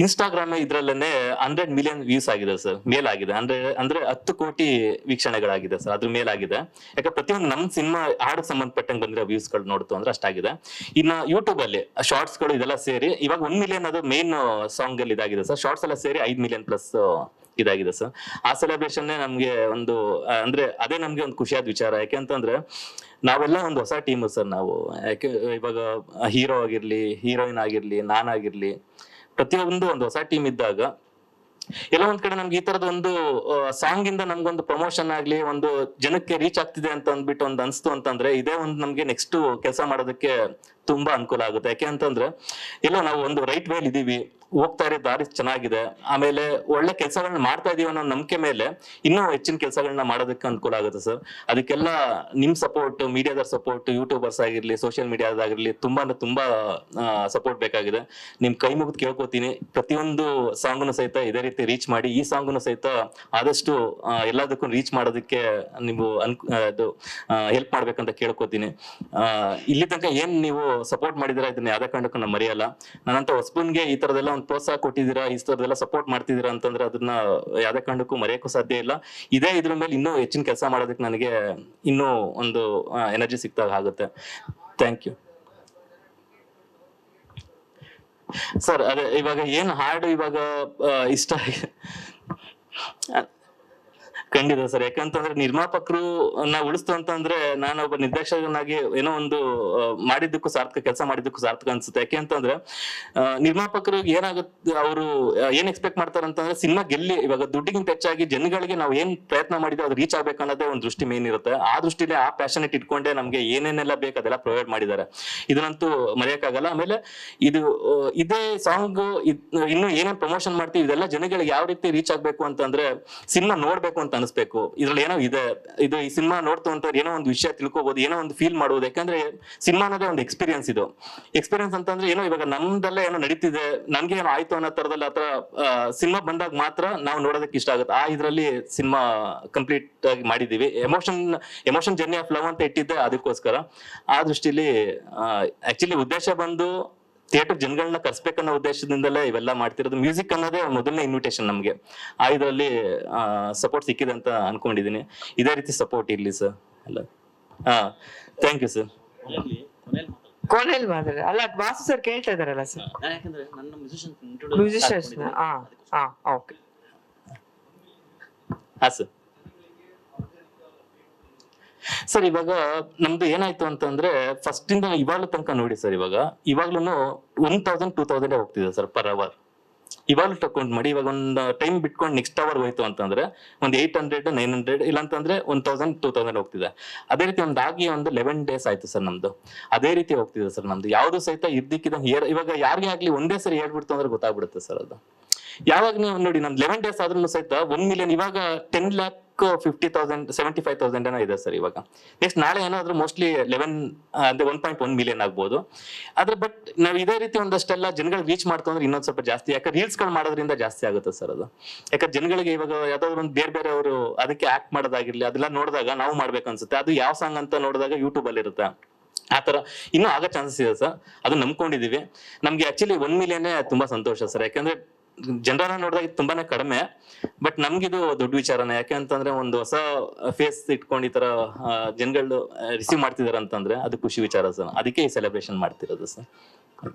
ಇನ್ಸ್ಟಾಗ್ರಾಮ್ ಇದ್ರಲ್ಲೇನೆ 100 million ವ್ಯೂಸ್ ಆಗಿದೆ ಸರ್, ಮೇಲಾಗಿದೆ. ಅಂದ್ರೆ 10 ಕೋಟಿ ವೀಕ್ಷಣೆಗಳಾಗಿದೆ ಸರ್, ಅದ್ರ ಮೇಲಾಗಿದೆ. ಯಾಕೆ ಪ್ರತಿಯೊಂದು ನಮ್ ಸಿನಿಮಾ ಹಾಡು ಸಂಬಂಧಪಟ್ಟಂಗೆ ಬಂದಿರೋ ವ್ಯೂಸ್ ಗಳು ನೋಡ್ತು ಅಂದ್ರೆ ಅಷ್ಟಾಗಿದೆ. ಇನ್ನ ಯೂಟ್ಯೂಬ್ ಅಲ್ಲಿ ಶಾರ್ಟ್ಸ್ ಗಳು ಇದೆಲ್ಲ ಸೇರಿ ಇವಾಗ 1 million ಅದು ಮೇನ್ ಸಾಂಗ್ ಅಲ್ಲಿ ಇದಾಗಿದೆ ಸರ್. ಶಾರ್ಟ್ಸ್ ಎಲ್ಲ ಸೇರಿ 5 million ಪ್ಲಸ್ ಇದಾಗಿದೆ ಸರ್. ಆ ಸೆಲೆಬ್ರೇಷನ್ ನಮ್ಗೆ ಅಂದ್ರೆ ಅದೇ ನಮ್ಗೆ ಒಂದು ಖುಷಿಯಾದ ವಿಚಾರ. ಯಾಕೆ ಅಂತಂದ್ರೆ ನಾವೆಲ್ಲ ಒಂದು ಹೊಸ ಟೀಮ್ ಸರ್ ನಾವು. ಯಾಕೆ ಇವಾಗ ಹೀರೋ ಆಗಿರ್ಲಿ, ಹೀರೋಯಿನ್ ಆಗಿರ್ಲಿ, ನಾನಾಗಿರ್ಲಿ, ಪ್ರತಿಯೊಂದು ಒಂದು ಹೊಸ ಟೀಮ್ ಇದ್ದಾಗ ಎಲ್ಲ ಒಂದ್ ಕಡೆ ನಮ್ಗೆ ಈ ತರದ ಒಂದು ಸಾಂಗ್ ಇಂದ ನಮ್ಗೊಂದು ಪ್ರಮೋಷನ್ ಆಗ್ಲಿ, ಒಂದು ಜನಕ್ಕೆ ರೀಚ್ ಆಗ್ತಿದೆ ಅಂತ ಅಂದ್ಬಿಟ್ಟು ಒಂದು ಅನ್ಸ್ತು ಅಂತಂದ್ರೆ ಇದೇ ಒಂದು ನಮ್ಗೆ ನೆಕ್ಸ್ಟ್ ಕೆಲಸ ಮಾಡೋದಕ್ಕೆ ತುಂಬಾ ಅನುಕೂಲ ಆಗುತ್ತೆ. ಯಾಕೆ ಅಂತಂದ್ರೆ ಎಲ್ಲ ನಾವು ಒಂದು ರೈಟ್ ವೇಲ್ ಇದೀವಿ, ಹೋಗ್ತಾ ಇರೋ ದಾರಿ ಚೆನ್ನಾಗಿದೆ, ಆಮೇಲೆ ಒಳ್ಳೆ ಕೆಲಸಗಳನ್ನ ಮಾಡ್ತಾ ಇದೀವಿ ಅನ್ನೋ ನಂಬಿಕೆ ಮೇಲೆ ಇನ್ನೂ ಹೆಚ್ಚಿನ ಕೆಲಸಗಳನ್ನ ಮಾಡೋದಕ್ಕೆ ಅನುಕೂಲ ಆಗುತ್ತೆ ಸರ್. ಅದಕ್ಕೆಲ್ಲ ನಿಮ್ ಸಪೋರ್ಟ್, ಮೀಡಿಯಾದ ಸಪೋರ್ಟ್, ಯೂಟ್ಯೂಬರ್ಸ್ ಆಗಿರ್ಲಿ, ಸೋಷಿಯಲ್ ಮೀಡಿಯಾದಾಗಿರ್ಲಿ ತುಂಬಾ ಸಪೋರ್ಟ್ ಬೇಕಾಗಿದೆ. ನಿಮ್ ಕೈ ಮುಗಿದು ಕೇಳ್ಕೊತೀನಿ, ಪ್ರತಿಯೊಂದು ಸಾಂಗ್ನು ಸಹಿತ ಇದೇ ರೀತಿ ರೀಚ್ ಮಾಡಿ. ಈ ಸಾಂಗ್ನು ಸಹಿತ ಆದಷ್ಟು ಎಲ್ಲದಕ್ಕೂ ರೀಚ್ ಮಾಡೋದಕ್ಕೆ ನೀವು ಹೆಲ್ಪ್ ಮಾಡ್ಬೇಕಂತ ಕೇಳ್ಕೊತೀನಿ. ಇಲ್ಲಿ ತನಕ ಏನ್ ನೀವು ಸಪೋರ್ಟ್ ಮಾಡಿದಿರಾ ಇದನ್ನ ಯಾವ್ದೇ ಕಾರಣಕ್ಕೂ ನಾವು ಮರೆಯಲ್ಲ. ನಾನಂತ ಹೊಸಬನ್ಗೆ ಈ ತರದೆಲ್ಲ ಒಂದು ಪ್ರೋತ್ಸಾಹ ಕೊಟ್ಟಿದ್ದೀರಾ, ಈ ತರದೆಲ್ಲ ಸಪೋರ್ಟ್ ಮಾಡ್ತಿದ್ದೀರಾ ಅಂತಂದ್ರೆ ಅದನ್ನ ಯಾವ್ದೇ ಕಾರಣಕ್ಕೂ ಮರೆಯಕ್ಕೂ ಸಾಧ್ಯ ಇಲ್ಲ. ಇದ್ರ ಮೇಲೆ ಇನ್ನೂ ಹೆಚ್ಚಿನ ಕೆಲಸ ಮಾಡೋದಕ್ಕೆ ನನಗೆ ಇನ್ನೂ ಒಂದು ಎನರ್ಜಿ ಸಿಕ್ತಾಗ ಆಗುತ್ತೆ. Thank you sir. ಅದೇ ಇವಾಗ ಏನ್ ಹಾಡು ಇವಾಗ ಇಷ್ಟ ಖಂಡಿತ ಸರ್. ಯಾಕಂತಂದ್ರೆ ನಿರ್ಮಾಪಕರು ನಾವು ಉಳಿಸ್ತು ಅಂತಂದ್ರೆ ನಾನು ಒಬ್ಬ ನಿರ್ದೇಶಕನಾಗಿ ಏನೋ ಒಂದು ಮಾಡಿದ್ದಕ್ಕೂ ಸಾರ್ಥಕ, ಕೆಲಸ ಮಾಡಿದ್ದಕ್ಕೂ ಸಾರ್ಥಕ ಅನ್ಸುತ್ತೆ. ಯಾಕೆ ಅಂತಂದ್ರೆ ನಿರ್ಮಾಪಕರು ಏನಾಗುತ್ತೆ, ಅವರು ಏನ್ ಎಕ್ಸ್ಪೆಕ್ಟ್ ಮಾಡ್ತಾರೆ ಅಂತಂದ್ರೆ ಸಿನಿಮಾ ಗೆಲ್ಲಿ, ಇವಾಗ ದುಡ್ಡಿಗಿಂತ ಹೆಚ್ಚಾಗಿ ಜನಗಳಿಗೆ ನಾವು ಏನ್ ಪ್ರಯತ್ನ ಮಾಡಿದ್ರೆ ಅದು ರೀಚ್ ಆಗ್ಬೇಕು ಅನ್ನೋದೇ ಒಂದು ದೃಷ್ಟಿ ಮೇನ್ ಇರುತ್ತೆ. ಆ ದೃಷ್ಟಿಲಿ ಆ ಪ್ಯಾಷನೆಟ್ ಇಟ್ಕೊಂಡೆ ನಮ್ಗೆ ಏನೇನೆಲ್ಲ ಬೇಕು ಅದೆಲ್ಲ ಪ್ರೊವೈಡ್ ಮಾಡಿದ್ದಾರೆ. ಇದನ್ನಂತೂ ಮರೆಯಕ್ಕಾಗಲ್ಲ. ಆಮೇಲೆ ಇದೇ ಸಾಂಗ್ ಇನ್ನು ಏನೇನ್ ಪ್ರಮೋಷನ್ ಮಾಡ್ತೀವಿ ಇದೆಲ್ಲ ಜನಗಳಿಗೆ ಯಾವ ರೀತಿ ರೀಚ್ ಆಗ್ಬೇಕು ಅಂತಂದ್ರೆ ಸಿನಿಮಾ ನೋಡ್ಬೇಕು ಅಂತ ಅನಿಸ್ಬೇಕು, ಇದ್ರಲ್ಲಿ ಏನೋ ಇದೆ, ಇದು ಈ ಸಿನಿಮಾ ನೋಡ್ತು ಅಂತ ಏನೋ ಒಂದು ವಿಷಯ ತಿಳ್ಕೊಬಹುದು, ಏನೋ ಒಂದು ಫೀಲ್ ಮಾಡ್ಬೋದು. ಯಾಕಂದ್ರೆ ಸಿನಿಮಾ ಅನ್ನೋದೇ ಒಂದು ಎಕ್ಸ್ಪೀರಿಯನ್ಸ್. ಇದು ಎಕ್ಸ್ಪೀರಿಯನ್ಸ್ ಅಂತಂದ್ರೆ ಏನೋ ಇವಾಗ ನಮ್ದಲ್ಲೇ ಏನೋ ನಡೀತಿದೆ, ನನ್ಗೆ ಏನೋ ಆಯ್ತು ಅನ್ನೋ ತರದಲ್ಲಿ ಆತರ ಸಿನಿಮಾ ಬಂದಾಗ ಮಾತ್ರ ನಾವು ನೋಡೋದಕ್ಕೆ ಇಷ್ಟ ಆಗುತ್ತೆ. ಆ ಇದ್ರಲ್ಲಿ ಸಿನಿಮಾ ಕಂಪ್ಲೀಟ್ ಆಗಿ ಮಾಡಿದೀವಿ. ಎಮೋಷನ್ ಜರ್ನಿ ಆಫ್ ಲವ್ ಅಂತ ಇಟ್ಟಿದ್ದೆ ಅದಕ್ಕೋಸ್ಕರ. ಆ ದೃಷ್ಟಿಲಿ ಆಕ್ಚುಲಿ ಉದ್ದೇಶ ಬಂದು ಥಿಯೇಟರ್ ಜನಗಳನ್ನ ಕರ್ಸ್ಬೇಕನ್ನೋ ಉದ್ದೇಶದಿಂದಲೇ ಇವೆಲ್ಲ ಮಾಡ್ತಿರೋದು. ಮ್ಯೂಸಿಕ್ ಅನ್ನೋದೇ ಮೊದಲನೇ ಇನ್ವಿಟೇಷನ್ ನಮ್ಗೆ. ಆ ಇದರಲ್ಲಿ ಸಪೋರ್ಟ್ ಸಿಕ್ಕಿದೆ ಅಂತ ಅನ್ಕೊಂಡಿದೀನಿ. ಇದೇ ರೀತಿ ಸಪೋರ್ಟ್ ಇರ್ಲಿ ಸರ್ ಎಲ್ಲ. Thank you sir. ಕೊನೆಯಲ್ಲಿ ಮಾತಾಡಿ. ಅಲ್ಲ ವಾಸು ಸರ್ ಕೇಳ್ತಾ ಇದಾರಲ್ಲ ಸರ್, ಯಾಕಂದ್ರೆ ನನ್ನ ಮ್ಯೂಸಿಷಿಯನ್ಸ್. ಓಕೆ. ಹಾ ಸರ್, ಇವಾಗ ನಮ್ದು ಏನಾಯ್ತು ಅಂತಂದ್ರೆ ಫಸ್ಟ್ ಇಂದ ಇವಾಗ್ಲೂ ತನಕ ನೋಡಿ ಸರ್, ಇವಾಗ್ಲೂ 1000 2000 ಹೋಗ್ತಿದೆ ಸರ್ ಪರ್ ಅವರ್. ಇವಾಗ್ಲೂ ತಕೊಂಡ್ ಮಾಡಿ, ಇವಾಗ ಒಂದು ಟೈಮ್ ಬಿಟ್ಕೊಂಡು ನೆಕ್ಸ್ಟ್ ಅವರ್ ಹೋಯ್ತು ಅಂತಂದ್ರೆ ಒಂದು 800 900, ಇಲ್ಲ ಅಂತಂದ್ರೆ 1000 2000 ಹೋಗ್ತಿದೆ. ಅದೇ ರೀತಿ ಒಂದಾಗಿ ಒಂದು 11 days ಆಯ್ತು ಸರ್ ನಮ್ದು. ಅದೇ ರೀತಿ ಹೋಗ್ತಿದೆ ಸರ್ ನಮ್ದು. ಯಾವ್ದು ಸಹಿತ ಇರ್ದಿಕ್ಕಿದ ಇವಾಗ ಯಾರಿಗೆ ಆಗ್ಲಿ ಒಂದೇ ಸರಿ ಹೇಳ್ಬಿಡ್ತು ಅಂದ್ರೆ ಗೊತ್ತಾಗ್ಬಿಡುತ್ತೆ ಸರ್ ಅದು. ಯಾವಾಗ ನೀವು ನೋಡಿ ನಮ್ದು 11 days ಆದ್ರೂ ಸಹಿತ 1 million, ಇವಾಗ 10,50,000 75,000 ಏನೋ ಇದೆ ಸರ್ ಇವಾಗ. ನೆಕ್ಸ್ಟ್ ನಾಳೆ ಏನಾದ್ರೂ ಮೋಸ್ಟ್ಲಿ 1.1 million ಆಗ್ಬೋದು. ಆದ್ರೆ ಬಟ್ ನಾವ್ ಇದೇ ರೀತಿ ಒಂದಷ್ಟೆಲ್ಲ ಜನಗಳಿಗೆ ರೀಚ್ ಮಾಡ್ತು ಅಂದ್ರೆ ಇನ್ನೊಂದ್ ಸ್ವಲ್ಪ ಜಾಸ್ತಿ. ಯಾಕಂದ್ರೆ ರೀಲ್ಸ್ ಗಳು ಮಾಡೋದ್ರಿಂದ ಜಾಸ್ತಿ ಆಗುತ್ತೆ ಸರ್ ಅದು. ಯಾಕಂದ್ರೆ ಜನಗಳಿಗೆ ಇವಾಗ ಯಾವ್ದಾದ್ರು ಒಂದು ಬೇರೆ ಅವರು ಅದಕ್ಕೆ ಆಕ್ಟ್ ಮಾಡೋದಾಗಿರ್ಲಿ, ಅದೆಲ್ಲ ನೋಡಿದಾಗ ನಾವು ಮಾಡ್ಬೇಕು ಅನ್ಸುತ್ತೆ. ಅದು ಯಾವ ಸಾಂಗ್ ಅಂತ ನೋಡಿದಾಗ ಯೂಟ್ಯೂಬ್ ಅಲ್ಲಿ ಇರುತ್ತೆ. ಆತರ ಇನ್ನೂ ಆಗೋ ಚಾನ್ಸಸ್ ಇದೆ ಸರ್. ಅದು ನಂಬ್ಕೊಂಡಿದೀವಿ. ನಮ್ಗೆ ಆಕ್ಚುಲಿ 1 million ತುಂಬಾ ಸಂತೋಷ ಸರ್. ಯಾಕಂದ್ರೆ ಜನರನ್ನ ನೋಡಿದಾಗ ತುಂಬಾನೇ ಕಡಿಮೆ, ಬಟ್ ನಮ್ಗಿದು ದೊಡ್ಡ ವಿಚಾರನೇ. ಯಾಕೆ ಅಂತಂದ್ರೆ ಒಂದು ಹೊಸ ಫೇಸ್ ಇಟ್ಕೊಂಡು ಈ ತರ ಜನಗಳು ರಿಸೀವ್ ಮಾಡ್ತಿದಾರೆ ಅಂತಂದ್ರೆ ಅದು ಖುಷಿ ವಿಚಾರ ಸರ್. ಅದಕ್ಕೆ ಈ ಸೆಲೆಬ್ರೇಷನ್ ಮಾಡ್ತಿರೋದು sir.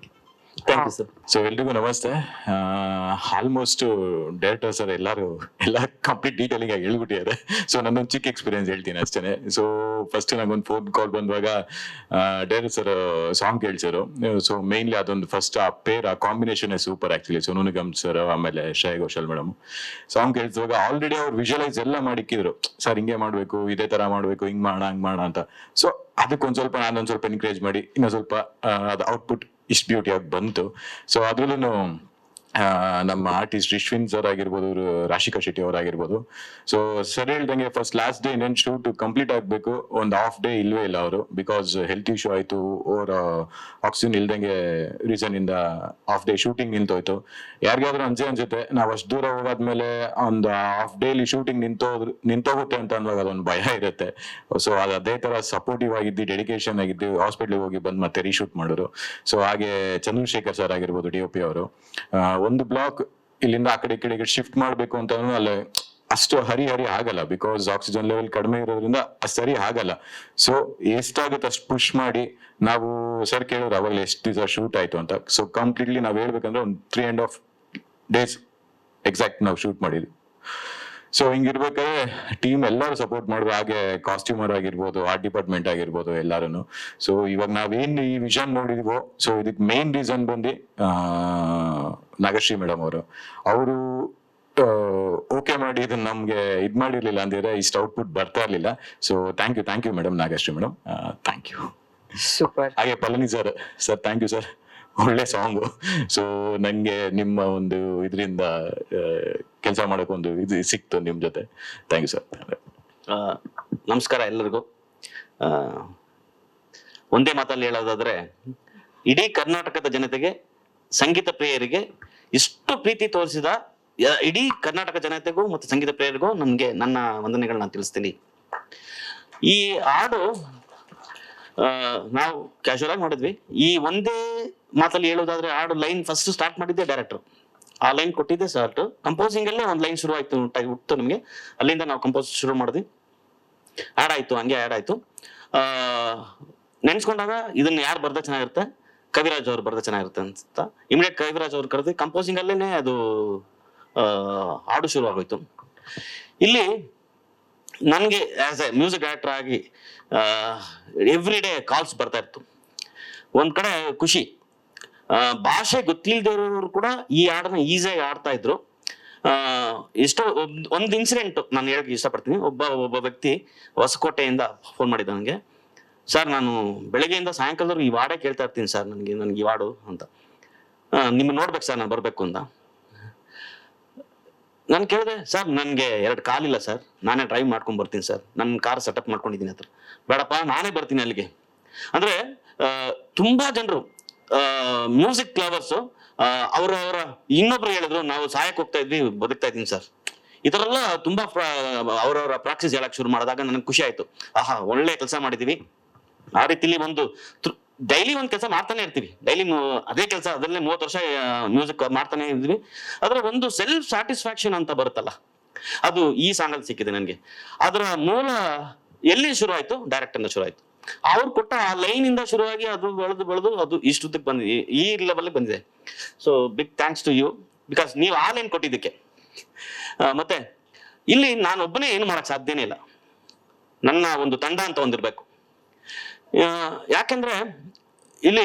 Thank you sir. So ಎಲ್ರಿಗೂ ನಮಸ್ತೆ. ಆಲ್ಮೋಸ್ಟ್ ಡೈರೆಕ್ಟರ್ ಸರ್ ಎಲ್ಲ ಕಂಪ್ಲೀಟ್ ಡೀಟೇಲಿಂಗ್ ಆಗಿ ಹೇಳ್ಬಿಟ್ಟಿದ್ದಾರೆ. ಸೊ ನನ್ನೊಂದು ಚಿಕ್ಕ ಎಕ್ಸ್ಪೀರಿಯನ್ಸ್ ಹೇಳ್ತೀನಿ ಅಷ್ಟೇ. ಸೊ ಫಸ್ಟ್ ನಂಗೊಂದು ಫೋನ್ ಕಾಲ್ ಬಂದಾಗ ಡೈರೆಕ್ಟರ್ ಸರ್ ಸಾಂಗ್ ಕೇಳ್ಸರು. ಸೊ ಮೇನ್ಲಿ ಅದೊಂದು ಫಸ್ಟ್ ಆ combination super actually. Sonu Nigam sir ಆಮೇಲೆ ಶ್ರೇಯಾ ಘೋಷಾಲ್ ಮೇಡಮ್ ಸಾಂಗ್ ಕೇಳಿಸುವಾಗ ಆಲ್ರೆಡಿ ಅವ್ರು ವಿಜುವಲೈಸ್ ಎಲ್ಲ ಮಾಡಿಕ್ಕಿದ್ರು. ಸರ್ ಹಿಂಗೆ ಮಾಡ್ಬೇಕು, ಇದೇ ತರ ಮಾಡ್ಬೇಕು, ಹಿಂಗ್ ಮಾಡೋಣ ಹಂಗ್ ಮಾಡೋಣ ಅಂತ. ಸೊ ಅದಕ್ಕೊಂದ್ ಸ್ವಲ್ಪ ನಾನೊಂದ್ ಸ್ವಲ್ಪ ಎನ್ಕರೇಜ್ ಮಾಡಿ ಇನ್ನೊಂದ್ ಸ್ವಲ್ಪ ಅದು ಔಟ್ಪುಟ್ ಇಷ್ಟು ಬ್ಯೂಟಿಯಾಗಿ ಬಂತು. ಸೊ ಅದ್ರಲ್ಲೂ ನಮ್ಮ ಆರ್ಟಿಸ್ಟ್ ರಿಶ್ವಿನ್ ಸರ್ ಆಗಿರ್ಬೋದು, ರಾಶಿಕಾ ಶೆಟ್ಟಿ ಅವರಾಗಿರ್ಬೋದು. ಸೊ ಸರ್ ಹೇಳ್ದಂಗೆ ಫಸ್ಟ್ ಲಾಸ್ಟ್ ಡೇ ಇನ್ನೇನು ಶೂಟ್ ಕಂಪ್ಲೀಟ್ ಆಗ್ಬೇಕು, ಒಂದು ಹಾಫ್ ಡೇ ಇಲ್ವೇ ಇಲ್ಲ ಅವರು. ಬಿಕಾಸ್ ಹೆಲ್ತ್ ಇಶ್ಯೂ ಆಯ್ತು, ಅವ್ರ ಆಕ್ಸಿಜನ್ ಇಲ್ದಂಗೆ ರೀಸನ್ ಇಂದ ಹಾಫ್ ಡೇ ಶೂಟಿಂಗ್ ನಿಂತೋಯ್ತು. ಯಾರಿಗಾದ್ರೂ ಅನ್ಸುತ್ತೆ ನಾವು ಅಷ್ಟು ದೂರ ಹೋಗಾದ್ಮೇಲೆ ಒಂದು ಹಾಫ್ ಡೇಲಿ ಶೂಟಿಂಗ್ ನಿಂತೋಗುತ್ತೆ ಅಂತ ಅನ್ನುವಾಗ ಅದೊಂದು ಭಯ ಇರುತ್ತೆ. ಸೊ ಅದೇ ತರ ಸಪೋರ್ಟಿವ್ ಆಗಿದ್ದು, ಡೆಡಿಕೇಶನ್ ಆಗಿದ್ದು, ಹಾಸ್ಪಿಟ್ಲಿಗೆ ಹೋಗಿ ಬಂದು ಮತ್ತೆ ರೀಶೂಟ್ ಮಾಡೋರು. ಸೊ ಹಾಗೆ ಚಂದ್ರಶೇಖರ್ ಸರ್ ಆಗಿರ್ಬೋದು, DOP ಅವರು, ಒಂದು ಬ್ಲಾಕ್ ಇಲ್ಲಿಂದ ಆ ಕಡೆ ಈ ಕಡೆಗೆ ಶಿಫ್ಟ್ ಮಾಡ್ಬೇಕು ಅಂತ ಅಲ್ಲೇ ಅಷ್ಟು ಹರಿ ಆಗಲ್ಲ. ಬಿಕಾಸ್ ಆಕ್ಸಿಜನ್ ಲೆವೆಲ್ ಕಡಿಮೆ ಇರೋದ್ರಿಂದ ಅಷ್ಟು ಸರಿ ಆಗಲ್ಲ. ಸೊ ಎಷ್ಟಾಗುತ್ತೆ ಅಷ್ಟು ಪುಷ್ ಮಾಡಿ ನಾವು ಸರ್ ಕೇಳೋರು ಅವಾಗಲೇ ಎಷ್ಟು ದಿವಸ ಶೂಟ್ ಆಯ್ತು ಅಂತ. ಸೊ ಕಂಪ್ಲೀಟ್ಲಿ ನಾವ್ ಹೇಳ್ಬೇಕಂದ್ರೆ ಒಂದು 3.5 days ಎಕ್ಸಾಕ್ಟ್ ನಾವು ಶೂಟ್ ಮಾಡಿದ್ವಿ. ಸೊ ಹಿಂಗಿರ್ಬೇಕಾದ್ರೆ ಟೀಮ್ ಎಲ್ಲರೂ ಸಪೋರ್ಟ್ ಮಾಡಿದ್ರು. ಹಾಗೆ ಕಾಸ್ಟ್ಯೂಮರ್ ಆಗಿರ್ಬೋದು, ಆರ್ಟ್ ಡಿಪಾರ್ಟ್ಮೆಂಟ್ ಆಗಿರ್ಬೋದು, ಎಲ್ಲಾರು. ಸೊ ಇವಾಗ ನಾವೇನ್ ಈ ವಿಷನ್ ನೋಡಿದ್ವೋ, ಸೊ ಇದಕ್ಕೆ ಮೇನ್ ರೀಸನ್ ಬಂದು ನಾಗಶ್ರೀ ಮೇಡಮ್ ಅವರು ಓಕೆ ಮಾಡಿ ಇದನ್ನ ನಮ್ಗೆ ಇದ್ ಮಾಡಿರ್ಲಿಲ್ಲ ಅಂದಿದ್ರೆ ಇಷ್ಟು ಔಟ್ಪುಟ್ ಬರ್ತಾ ಇರ್ಲಿಲ್ಲ. So thank you madam, Nagashree madam, thank you. Super. ಹಾಗೆ Palani sir thank you sir, ಒಳ್ಳೆ ಸಾಂಗು. ಸೊ ನಂಗೆ ನಿಮ್ಮ ಒಂದು ಇದರಿಂದ ಕೆಲಸ ಮಾಡಕ್ ಒಂದು ಇದು ಸಿಕ್ತು ನಿಮ್ ಜೊತೆ. Thank you sir. ನಮಸ್ಕಾರ ಎಲ್ಲರಿಗೂ. ಒಂದೇ ಮಾತಲ್ಲಿ ಹೇಳೋದಾದ್ರೆ, ಇಡೀ ಕರ್ನಾಟಕದ ಜನತೆಗೆ, ಸಂಗೀತ ಪ್ರಿಯರಿಗೆ ಇಷ್ಟು ಪ್ರೀತಿ ತೋರಿಸಿದ ಇಡೀ ಕರ್ನಾಟಕ ಜನತೆಗೂ ಮತ್ತು ಸಂಗೀತ ಪ್ರಿಯರಿಗೂ ನನ್ನ ವಂದನೆಗಳನ್ನ ತಿಳಿಸ್ತೀನಿ. ಈ ಹಾಡು ನಾವು ಕ್ಯಾಶುವಲ್ ಆಗಿ ಮಾಡಿದ್ವಿ. ಈ ಒಂದೇ ಮಾತಲ್ಲಿ ಹೇಳೋದಾದ್ರೆ, ಹಾಡು ಲೈನ್ ಫಸ್ಟ್ ಸ್ಟಾರ್ಟ್ ಮಾಡಿದ್ದೆ ಡೈರೆಕ್ಟರ್. ಆ ಲೈನ್ ಕೊಟ್ಟಿದ್ದೆ ಸ್ಟಾರ್ಟ್. ಕಂಪೋಸಿಂಗ್ ಅಲ್ಲೇ ಒಂದು ಲೈನ್ ಶುರು ಆಯ್ತು, ಹುಟ್ಟು ನಮಗೆ. ಅಲ್ಲಿಂದ ನಾವು ಕಂಪೋಸ್ ಶುರು ಮಾಡಿದ್ವಿ. ಹಾಡಾಯ್ತು, ಹಂಗೆ ಹಾಡಾಯ್ತು. ನೆನ್ಸ್ಕೊಂಡಾಗ ಇದನ್ನ ಯಾರು ಬರ್ದ ಚೆನ್ನಾಗಿರುತ್ತೆ, ಕವಿರಾಜ್ ಅವ್ರು ಬರ್ದ ಚೆನ್ನಾಗಿರುತ್ತೆ ಅನ್ಸುತ್ತಾ. ಇಮಿಡಿಯೇಟ್ ಕವಿರಾಜ್ ಅವ್ರು ಕರೆದು ಕಂಪೋಸಿಂಗ್ ಅಲ್ಲೇನೆ ಅದು ಹಾಡು ಶುರು ಆಗೋಯ್ತು. ಇಲ್ಲಿ ನನ್ಗೆ ಆಸ್ ಎ ಮ್ಯೂಸಿಕ್ ಡೈರೆಕ್ಟರ್ ಆಗಿ ಎವ್ರಿ ಡೇ ಕಾಲ್ಸ್ ಬರ್ತಾ ಇತ್ತು. ಒಂದ್ ಕಡೆ ಖುಷಿ, ಭಾಷೆ ಗೊತ್ತಿಲ್ದಿರೋರು ಕೂಡ ಈ ಹಾಡನ್ನ ಈಸಿಯಾಗಿ ಆಡ್ತಾ ಇದ್ರು. ಎಷ್ಟೋ ಒಂದು ಇನ್ಸಿಡೆಂಟ್ ನಾನು ಹೇಳಕ್ ಇಷ್ಟಪಡ್ತೀನಿ. ಒಬ್ಬ ವ್ಯಕ್ತಿ ಹೊಸಕೋಟೆಯಿಂದ ಫೋನ್ ಮಾಡಿದ್ದ ನನಗೆ, ಸರ್ ನಾನು ಬೆಳಗ್ಗೆಯಿಂದ ಸಾಯಂಕಾಲದವ್ರು ಈ ಹಾಡೇ ಕೇಳ್ತಾ ಇರ್ತೀನಿ ಸರ್, ನನಗೆ ಈ ಹಾಡು ಅಂತ. ನಿಮ್ಮ ನೋಡ್ಬೇಕು ಸರ್, ನಾನು ಬರ್ಬೇಕು ಅಂತ. ನಾನು ಕೇಳಿದೆ, ಸರ್ ನನಗೆ 2 ಕಾಲಿಲ್ಲ ಸರ್, ನಾನೇ ಡ್ರೈವ್ ಮಾಡ್ಕೊಂಡು ಬರ್ತೀನಿ ಸರ್, ನನ್ನ ಕಾರ್ ಸೆಟಪ್ ಮಾಡ್ಕೊಂಡಿದ್ದೀನಿ ಹತ್ರ. ಬೇಡಪ್ಪ ನಾನೇ ಬರ್ತೀನಿ ಅಲ್ಲಿಗೆ. ಅಂದ್ರೆ ತುಂಬಾ ಜನರು ಮ್ಯೂಸಿಕ್ ಲವರ್ಸು ಅವರ ಇನ್ನೊಬ್ರು ಹೇಳಿದ್ರು, ನಾವು ಸಾಯಕ್ಕೆ ಹೋಗ್ತಾ ಇದ್ವಿ, ಬದುಕ್ತಾ ಇದ್ದೀನಿ ಸರ್. ಈ ಥರ ಎಲ್ಲ ತುಂಬಾ ಅವರವರ ಪ್ರಾಕ್ಟೀಸ್ ಹೇಳಕ್ ಶುರು ಮಾಡಿದಾಗ ನನಗೆ ಖುಷಿ ಆಯ್ತು. ಆಹಾ, ಒಳ್ಳೆ ಕೆಲಸ ಮಾಡಿದೀವಿ. ಆ ರೀತಿಲಿ ಒಂದು ಡೈಲಿ ಒಂದು ಕೆಲಸ ಮಾಡ್ತಾನೆ ಇರ್ತೀವಿ, ಡೈಲಿ ಅದೇ ಕೆಲಸ, ಅದನ್ನೇ 30 ವರ್ಷ ಮ್ಯೂಸಿಕ್ ಮಾಡ್ತಾನೆ ಇದ್ವಿ. ಅದರ ಒಂದು ಸೆಲ್ಫ್ ಸ್ಯಾಟಿಸ್ಫ್ಯಾಕ್ಷನ್ ಅಂತ ಬರುತ್ತಲ್ಲ, ಅದು ಈ ಸಾಂಗ್ ಅಲ್ಲಿ ಸಿಕ್ಕಿದೆ ನನಗೆ. ಅದರ ಮೂಲ ಎಲ್ಲಿ ಶುರು ಆಯ್ತು? ಡೈರೆಕ್ಟ್ ಇಂದ ಶುರು ಆಯ್ತು. ಅವ್ರು ಕೊಟ್ಟ ಆ ಲೈನ್ ಇಂದ ಶುರುವಾಗಿ ಅದು ಬೆಳೆದು ಅದು ಇಷ್ಟುದ್ದಕ್ಕೆ ಬಂದಿದೆ, ಈ ಲೆವೆಲ್ ಬಂದಿದೆ. So big thanks to you, because ನೀವು ಆ ಲೈನ್ ಕೊಟ್ಟಿದ್ದಕ್ಕೆ. ಮತ್ತೆ ಇಲ್ಲಿ ನಾನೊಬ್ಬನೇ ಏನು ಮಾಡಕ್ ಸಾಧ್ಯನೇ ಇಲ್ಲ, ನನ್ನ ಒಂದು ತಂಡ ಅಂತ ಒಂದಿರ್ಬೇಕು. ಯಾಕೆಂದ್ರೆ ಇಲ್ಲಿ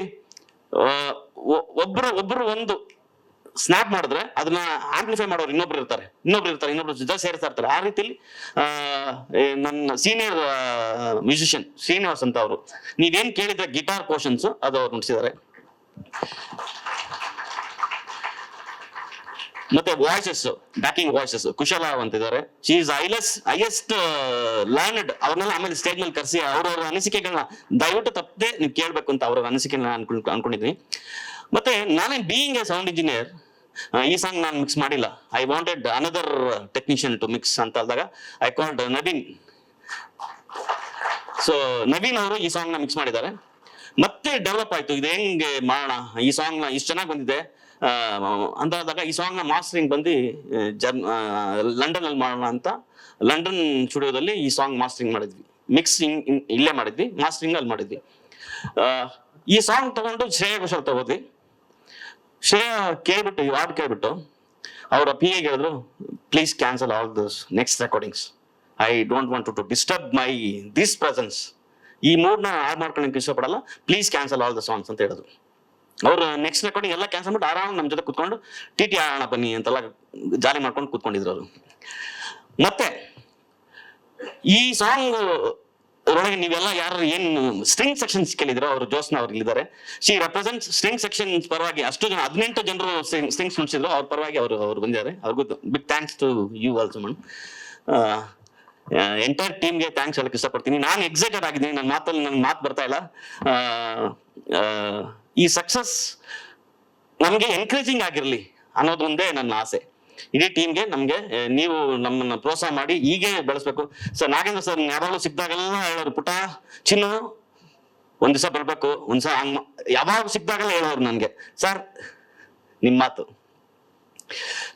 ಒಬ್ಬರು ಒಂದು ಸ್ನ್ಯಾಪ್ ಮಾಡಿದ್ರೆ ಅದನ್ನ ಆಂಪ್ಲಿಫೈ ಮಾಡೋರು ಇನ್ನೊಬ್ರು ಇರ್ತಾರೆ, ಇನ್ನೊಬ್ರು ಜೊತೆ ಸೇರ್ತಾ ಇರ್ತಾರೆ. ಆ ರೀತಿಲಿ ನನ್ನ ಸೀನಿಯರ್ ಮ್ಯೂಸಿಷಿಯನ್ ಶ್ರೀನಿವಾಸ್ ಅಂತ ಅವರು, ನೀವೇನ್ ಕೇಳಿದ್ರೆ ಗಿಟಾರ್ ಪೋರ್ಷನ್ಸ್ ಅದು ಅವ್ರು ನುಡಿಸಿದ್ದಾರೆ. ಮತ್ತೆ ವಾಯ್ಸಸ್, ಬ್ಯಾಕಿಂಗ್ ವಾಯ್ಸಸ್ ಕುಶಲ ಅಂತಿದ್ದಾರೆ. She is highest learned. ಅವ್ರನ್ನೆಲ್ಲ ಆಮೇಲೆ ಸ್ಟೇಜ್ ಮೇಲೆ ಕರೆಸಿ ಅವ್ರವ್ರ ಅನಿಸಿಕೆಗಳನ್ನ ದಯವಿಟ್ಟು ತಪ್ಪದೆ ನೀವು ಕೇಳ್ಬೇಕು ಅಂತ ಅವ್ರ ಅನಿಸಿಕೆಗಳನ್ನ ಅನ್ಕೊಂಡಿದ್ದೀನಿ. ಮತ್ತೆ ನಾನೇ ಬೀಯಿಂಗ್ ಎ ಸೌಂಡ್ ಇಂಜಿನಿಯರ್, ಈ ಸಾಂಗ್ ನಾನು ಮಿಕ್ಸ್ ಮಾಡಿಲ್ಲ. I wanted another technician to mix ಅಂತ ಆದಾಗ I called Naveen. So Naveen ಅವರು ಈ ಸಾಂಗ್ ನ ಮಿಕ್ಸ್ ಮಾಡಿದ್ದಾರೆ. ಮತ್ತೆ ಡೆವಲಪ್ ಆಯ್ತು, ಇದು ಹೆಂಗೆ ಮಾಡೋಣ, ಈ ಸಾಂಗ್ ನ ಇಷ್ಟು ಚೆನ್ನಾಗಿ ಬಂದಿದೆ ಅಂತ ಆದಾಗ ಈ ಸಾಂಗ್ ನ ಮಾಸ್ಟರಿಂಗ್ ಬಂದು ಲಂಡನ್ ಅಲ್ಲಿ ಮಾಡೋಣ ಅಂತ ಲಂಡನ್ ಸ್ಟುಡಿಯೋದಲ್ಲಿ ಈ ಸಾಂಗ್ ಮಾಸ್ಟರಿಂಗ್ ಮಾಡಿದ್ವಿ. ಮಿಕ್ಸಿಂಗ್ ಇಲ್ಲೇ ಮಾಡಿದ್ವಿ, ಮಾಸ್ಟರಿಂಗ್ ಅಲ್ಲಿ ಮಾಡಿದ್ವಿ. ಈ ಸಾಂಗ್ ತಗೊಂಡು ಶ್ರೇಯಾ ಘೋಷಾಲ್ ತಗೋದ್ವಿ. ಶ್ರೇಯಾ ಕೇಳ್ಬಿಟ್ಟು, ಈ ಹಾಡ್ ಕೇಳ್ಬಿಟ್ಟು ಅವರ PA ಹೇಳಿದ್ರು, please cancel all this next recordings, I don't want to disturb my this presence. ಈ ಮೂಡ್ನ ಹಾಳು ಮಾಡ್ಕೊಳಕ್ಕೆ ಇಷ್ಟಪಡಲ್ಲ, please cancel all the songs ಅಂತ ಹೇಳಿದ್ರು. ಅವ್ರು ನೆಕ್ಸ್ಟ್ ರೆಕಾರ್ಡಿಂಗ್ ಎಲ್ಲ ಕ್ಯಾನ್ಸಲ್ ಮಾಡಿ ಆರಾಮ್ ನಮ್ಮ ಜೊತೆ ಕುತ್ಕೊಂಡು TT ಆಡೋಣ ಬನ್ನಿ ಅಂತೆಲ್ಲ ಜಾಲಿ ಮಾಡ್ಕೊಂಡು ಕುತ್ಕೊಂಡಿದ್ರು ಅವರು. ಮತ್ತೆ ಈ ಸಾಂಗ್ ಒಳಗೆ ನೀವೆಲ್ಲ ಯಾರು ಏನ್ ಸ್ಟ್ರಿಂಗ್ ಸೆಕ್ಷನ್ಸ್ ಕೇಳಿದ್ರು, ಅವರು ಜೋಸ್ನ ಅವ್ರು ಇಲ್ಲಿದ್ದಾರೆ. ಶಿ ರೆಪ್ರೆಸೆಂಟ್ ಸ್ಟ್ರಿಂಗ್ ಸೆಕ್ಷನ್ಸ್ ಪರವಾಗಿ ಅಷ್ಟು ಜನ 18 ಜನರು ಸ್ಟ್ರಿಂಗ್ಸ್ ನುಡಿಸಿದ್ರು, ಅವ್ರ ಪರವಾಗಿ ಅವರು ಬಂದಿದ್ದಾರೆ. ಅವ್ರಿಗೂ big thanks to you also man. Entire ಟೀಮ್ಗೆ ಥ್ಯಾಂಕ್ಸ್ ಹೇಳಕ್ ಇಷ್ಟಪಡ್ತೀನಿ. ನಾನು ಎಕ್ಸೈಟೆಡ್ ಆಗಿದ್ದೀನಿ, ನನ್ನ ಮಾತು ಬರ್ತಾ ಇಲ್ಲ. ಈ ಸಕ್ಸಸ್ ನಮ್ಗೆ ಎನ್ಕರೇಜಿಂಗ್ ಆಗಿರ್ಲಿ ಅನ್ನೋದು ಒಂದೇ ನನ್ನ ಆಸೆ. ಇಡೀ ಟೀಮ್ಗೆ, ನಮ್ಗೆ ನೀವು ನಮ್ಮನ್ನ ಪ್ರೋತ್ಸಾಹ ಮಾಡಿ ಹೀಗೆ ಬೆಳೆಸ್ಬೇಕು. ಸರ್ ನಾಗೇಂದ್ರ ಸರ್ ಯಾವಾಗಲೂ ಸಿಕ್ದಾಗೆಲ್ಲ ಹೇಳೋರು, ಪುಟ ಚಿನ್ನು ಒಂದ್ ದಿವಸ ಬರ್ಬೇಕು, ಒಂದ್ಸ ಹಂಗ ಯಾವಾಗ ಸಿಕ್ದಾಗೆಲ್ಲ ಹೇಳೋರು ನನ್ಗೆ, ಸರ್ ನಿಮ್ ಮಾತು.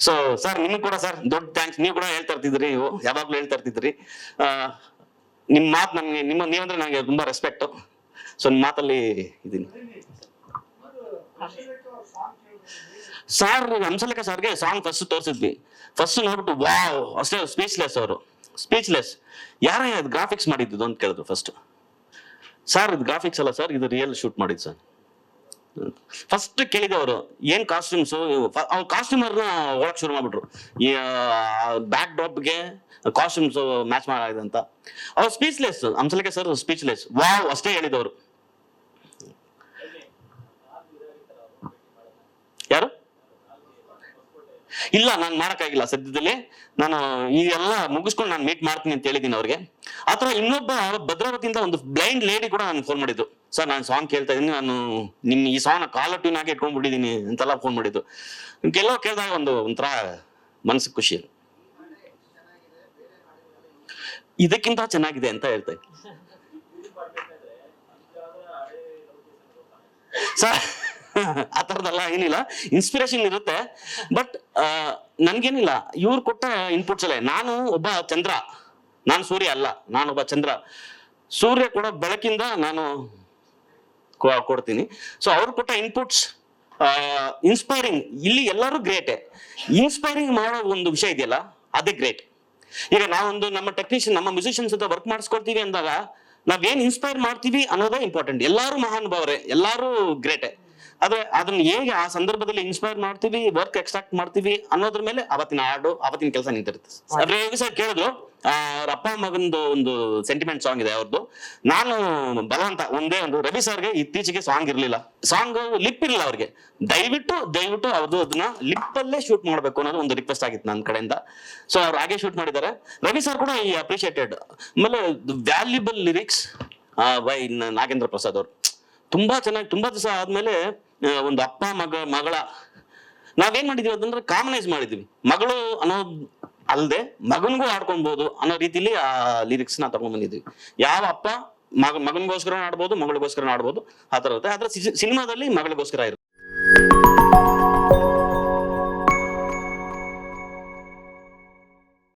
ಸೊ ಸರ್ ನಿಮ್ಗೆ ಕೂಡ ಸರ್ ದೊಡ್ಡ ಥ್ಯಾಂಕ್ಸ್. ನೀವು ಕೂಡ ಹೇಳ್ತಾ ಇರ್ತಿದ್ರಿ, ಯಾವಾಗ್ಲೂ ಹೇಳ್ತಾ ಇರ್ತಿದ್ರಿ. ನಿಮ್ ಮಾತು ನನ್ಗೆ, ನೀವಂದ್ರೆ ನನಗೆ ತುಂಬಾ ರೆಸ್ಪೆಕ್ಟ್. ಸೊ ನಿಮ್ ಮಾತಲ್ಲಿ ಇದೀನಿ. ಸರ್ ಹಂಸಲೇಖ ಸರ್ಗೆ ಸಾಂಗ್ ಫಸ್ಟ್ ತೋರಿಸಿದ್ವಿ. ಫಸ್ಟ್ ನೋಡ್ಬಿಟ್ಟು ವಾವ್, ಅಷ್ಟೇ ಸ್ಪೀಚ್ಲೆಸ್. ಅವರು ಸ್ಪೀಚ್ಲೆಸ್. ಯಾರ ಗ್ರಾಫಿಕ್ಸ್ ಮಾಡಿದ್ದು ಅಂತ ಕೇಳಿದ್ರು ಫಸ್ಟ್. ಸರ್ ಇದು ಗ್ರಾಫಿಕ್ಸ್ ಅಲ್ಲ ಸರ್, ಇದು ರಿಯಲ್ ಶೂಟ್ ಮಾಡಿದ್ ಸರ್. ಫಸ್ಟ್ ಕೇಳಿದೆ ಅವರು ಏನ್ ಕಾಸ್ಟ್ಯೂಮ್ಸ್, ಅವ್ರ ಕಾಸ್ಟ್ಯೂಮರ್ನ ಒಳಗ್ ಶುರು ಮಾಡ್ಬಿಟ್ರು. ಈ ಬ್ಯಾಕ್ ಡ್ರಾಪ್ಗೆ ಕಾಸ್ಟ್ಯೂಮ್ಸ್ ಮ್ಯಾಚ್ ಮಾಡಿದೆ ಅಂತ. ಅವ್ರು speechless, Hamsalekha sir speechless. Wow ಅಷ್ಟೇ ಹೇಳಿದವರು. ಯಾರು? ಇಲ್ಲ, ನಾನು ಮಾಡಕ್ಕಾಗಿಲ್ಲ ಸದ್ಯದಲ್ಲಿ. ನಾನು ಇದೆಲ್ಲ ಮುಗಿಸ್ಕೊಂಡು ನಾನು ಮೀಟ್ ಮಾಡ್ತೀನಿ ಅಂತ ಹೇಳಿದ್ದೀನಿ ಅವ್ರಿಗೆ. ಆತರ ಇನ್ನೊಬ್ಬ ಭದ್ರಾವತಿಯಿಂದ ಒಂದು ಬ್ಲೈಂಡ್ ಲೇಡಿ ಕೂಡ ನಾನು ಫೋನ್ ಮಾಡಿದ್ದು, ಸರ್ ನಾನು ಸಾಂಗ್ ಕೇಳ್ತಾ ಇದ್ದೀನಿ, ನಾನು ನಿಮ್ ಈ ಸಾಂಗ್ ಕಾಲರ್ ಟ್ಯೂನ್ ಆಗಿ ಇಟ್ಕೊಂಡ್ಬಿಟ್ಟಿದ್ದೀನಿ ಅಂತೆಲ್ಲ ಫೋನ್ ಮಾಡಿದ್ದು. ಕೆಲವು ಕೇಳಿದಾಗ ಒಂಥರ ಮನಸ್ಸಿಗೆ ಖುಷಿ. ಇದಕ್ಕಿಂತ ಚೆನ್ನಾಗಿದೆ ಅಂತ ಹೇಳ್ತಾ ಇದ್ದೆ ಸರ್. ಆ ಥರದ್ದೆಲ್ಲ ಏನಿಲ್ಲ, ಇನ್ಸ್ಪಿರೇಷನ್ ಇರುತ್ತೆ. ಬಟ್ ನನ್ಗೇನಿಲ್ಲ, ಇವ್ರು ಕೊಟ್ಟ ಇನ್ಪುಟ್ಸ್ ಅಲ್ಲೇ. ನಾನು ಒಬ್ಬ ಚಂದ್ರ, ನಾನು ಸೂರ್ಯ ಅಲ್ಲ, ನಾನೊಬ್ಬ ಚಂದ್ರ. ಸೂರ್ಯ ಕೊಡೋ ಬೆಳಕಿಂದ ನಾನು ಕೊಡ್ತೀನಿ. ಸೊ ಅವ್ರು ಕೊಟ್ಟ ಇನ್ಪುಟ್ಸ್ ಇನ್ಸ್ಪೈರಿಂಗ್. ಇಲ್ಲಿ ಎಲ್ಲರೂ ಗ್ರೇಟೆ. ಇನ್ಸ್ಪೈರಿಂಗ್ ಮಾಡೋ ಒಂದು ವಿಷಯ ಇದೆಯಲ್ಲ, ಅದೇ ಗ್ರೇಟ್. ಈಗ ನಾವೊಂದು ನಮ್ಮ ಟೆಕ್ನಿಷಿಯನ್, ನಮ್ಮ ಮ್ಯೂಸಿಷಿಯನ್ಸ್ ಅಂತ ವರ್ಕ್ ಮಾಡಿಸ್ಕೊಳ್ತೀವಿ ಅಂದಾಗ ನಾವೇನ್ ಇನ್ಸ್ಪೈರ್ ಮಾಡ್ತೀವಿ ಅನ್ನೋದೇ ಇಂಪಾರ್ಟೆಂಟ್. ಎಲ್ಲಾರು ಮಹಾನುಭಾವರೇ, ಎಲ್ಲಾರು ಗ್ರೇಟೆ. ಆದ್ರೆ ಅದನ್ನ ಹೇಗೆ ಆ ಸಂದರ್ಭದಲ್ಲಿ ಇನ್ಸ್ಪೈರ್ ಮಾಡ್ತೀವಿ, ವರ್ಕ್ ಎಕ್ಸ್ಟ್ರಾಕ್ಟ್ ಮಾಡ್ತೀವಿ ಅನ್ನೋದ್ರ ಮೇಲೆ ಅವತ್ತಿನ ಹಾಡು, ಅವತ್ತಿನ ಕೆಲಸ ನಿಂತಿರುತ್ತೆ. ರವಿ ಸರ್ ಕೇಳಿದ್ರು, ಅವ್ರ ಅಪ್ಪ ಮಗಂದು ಒಂದು ಸೆಂಟಿಮೆಂಟ್ ಸಾಂಗ್ ಇದೆ ಅವ್ರದ್ದು. ನಾನು ಬಲವಂತ ಒಂದೇ ಒಂದು, ರವಿ ಸರ್ಗೆ ಇತ್ತೀಚೆಗೆ ಸಾಂಗ್ ಇರ್ಲಿಲ್ಲ, ಸಾಂಗ್ ಲಿಪ್ ಇರಲಿಲ್ಲ ಅವ್ರಿಗೆ, ದಯವಿಟ್ಟು ಅವ್ರದ್ದು ಅದನ್ನ ಲಿಪ್ ಅಲ್ಲೇ ಶೂಟ್ ಮಾಡ್ಬೇಕು ಅನ್ನೋದು ಒಂದು ರಿಕ್ವೆಸ್ಟ್ ಆಗಿತ್ತು ನನ್ನ ಕಡೆಯಿಂದ. ಸೊ ಅವ್ರು ಹಾಗೆ ಶೂಟ್ ಮಾಡಿದ್ದಾರೆ. ರವಿ ಸರ್ ಕೂಡ ಈ ಅಪ್ರಿಶಿಯೇಟೆಡ್. ಆಮೇಲೆ valuable lyrics by Nagendra Prasad ಅವರು ತುಂಬಾ ಚೆನ್ನಾಗಿ, ತುಂಬಾ ದಿವಸ ಆದ್ಮೇಲೆ ಒಂದು ಅಪ್ಪ ಮಗಳ ನಾವೇನ್ ಮಾಡಿದೀವಿ ಅದಂದ್ರೆ ಕಾಮನೈಸ್ ಮಾಡಿದೀವಿ. ಮಗಳು ಅನ್ನೋದು ಅಲ್ಲದೆ ಮಗನ್ಗೂ ಆಡ್ಕೊಳ್ಬಹುದು ಅನ್ನೋ ರೀತಿಲಿ ಆ ಲಿರಿಕ್ಸ್ ನ ತಗೊಂಡ್ ಬಂದಿದ್ವಿ. ಯಾವ ಅಪ್ಪ ಮಗನಿಗೋಸ್ಕರ ಆಡ್ಬೋದು, ಮಗಳಿಗೋಸ್ಕರ ಆಡ್ಬೋದು, ಆ ತರ ಇರುತ್ತೆ. ಆದ್ರೆ ಸಿನಿಮಾದಲ್ಲಿ ಮಗಳಿಗೋಸ್ಕರ ಇರುತ್ತೆ.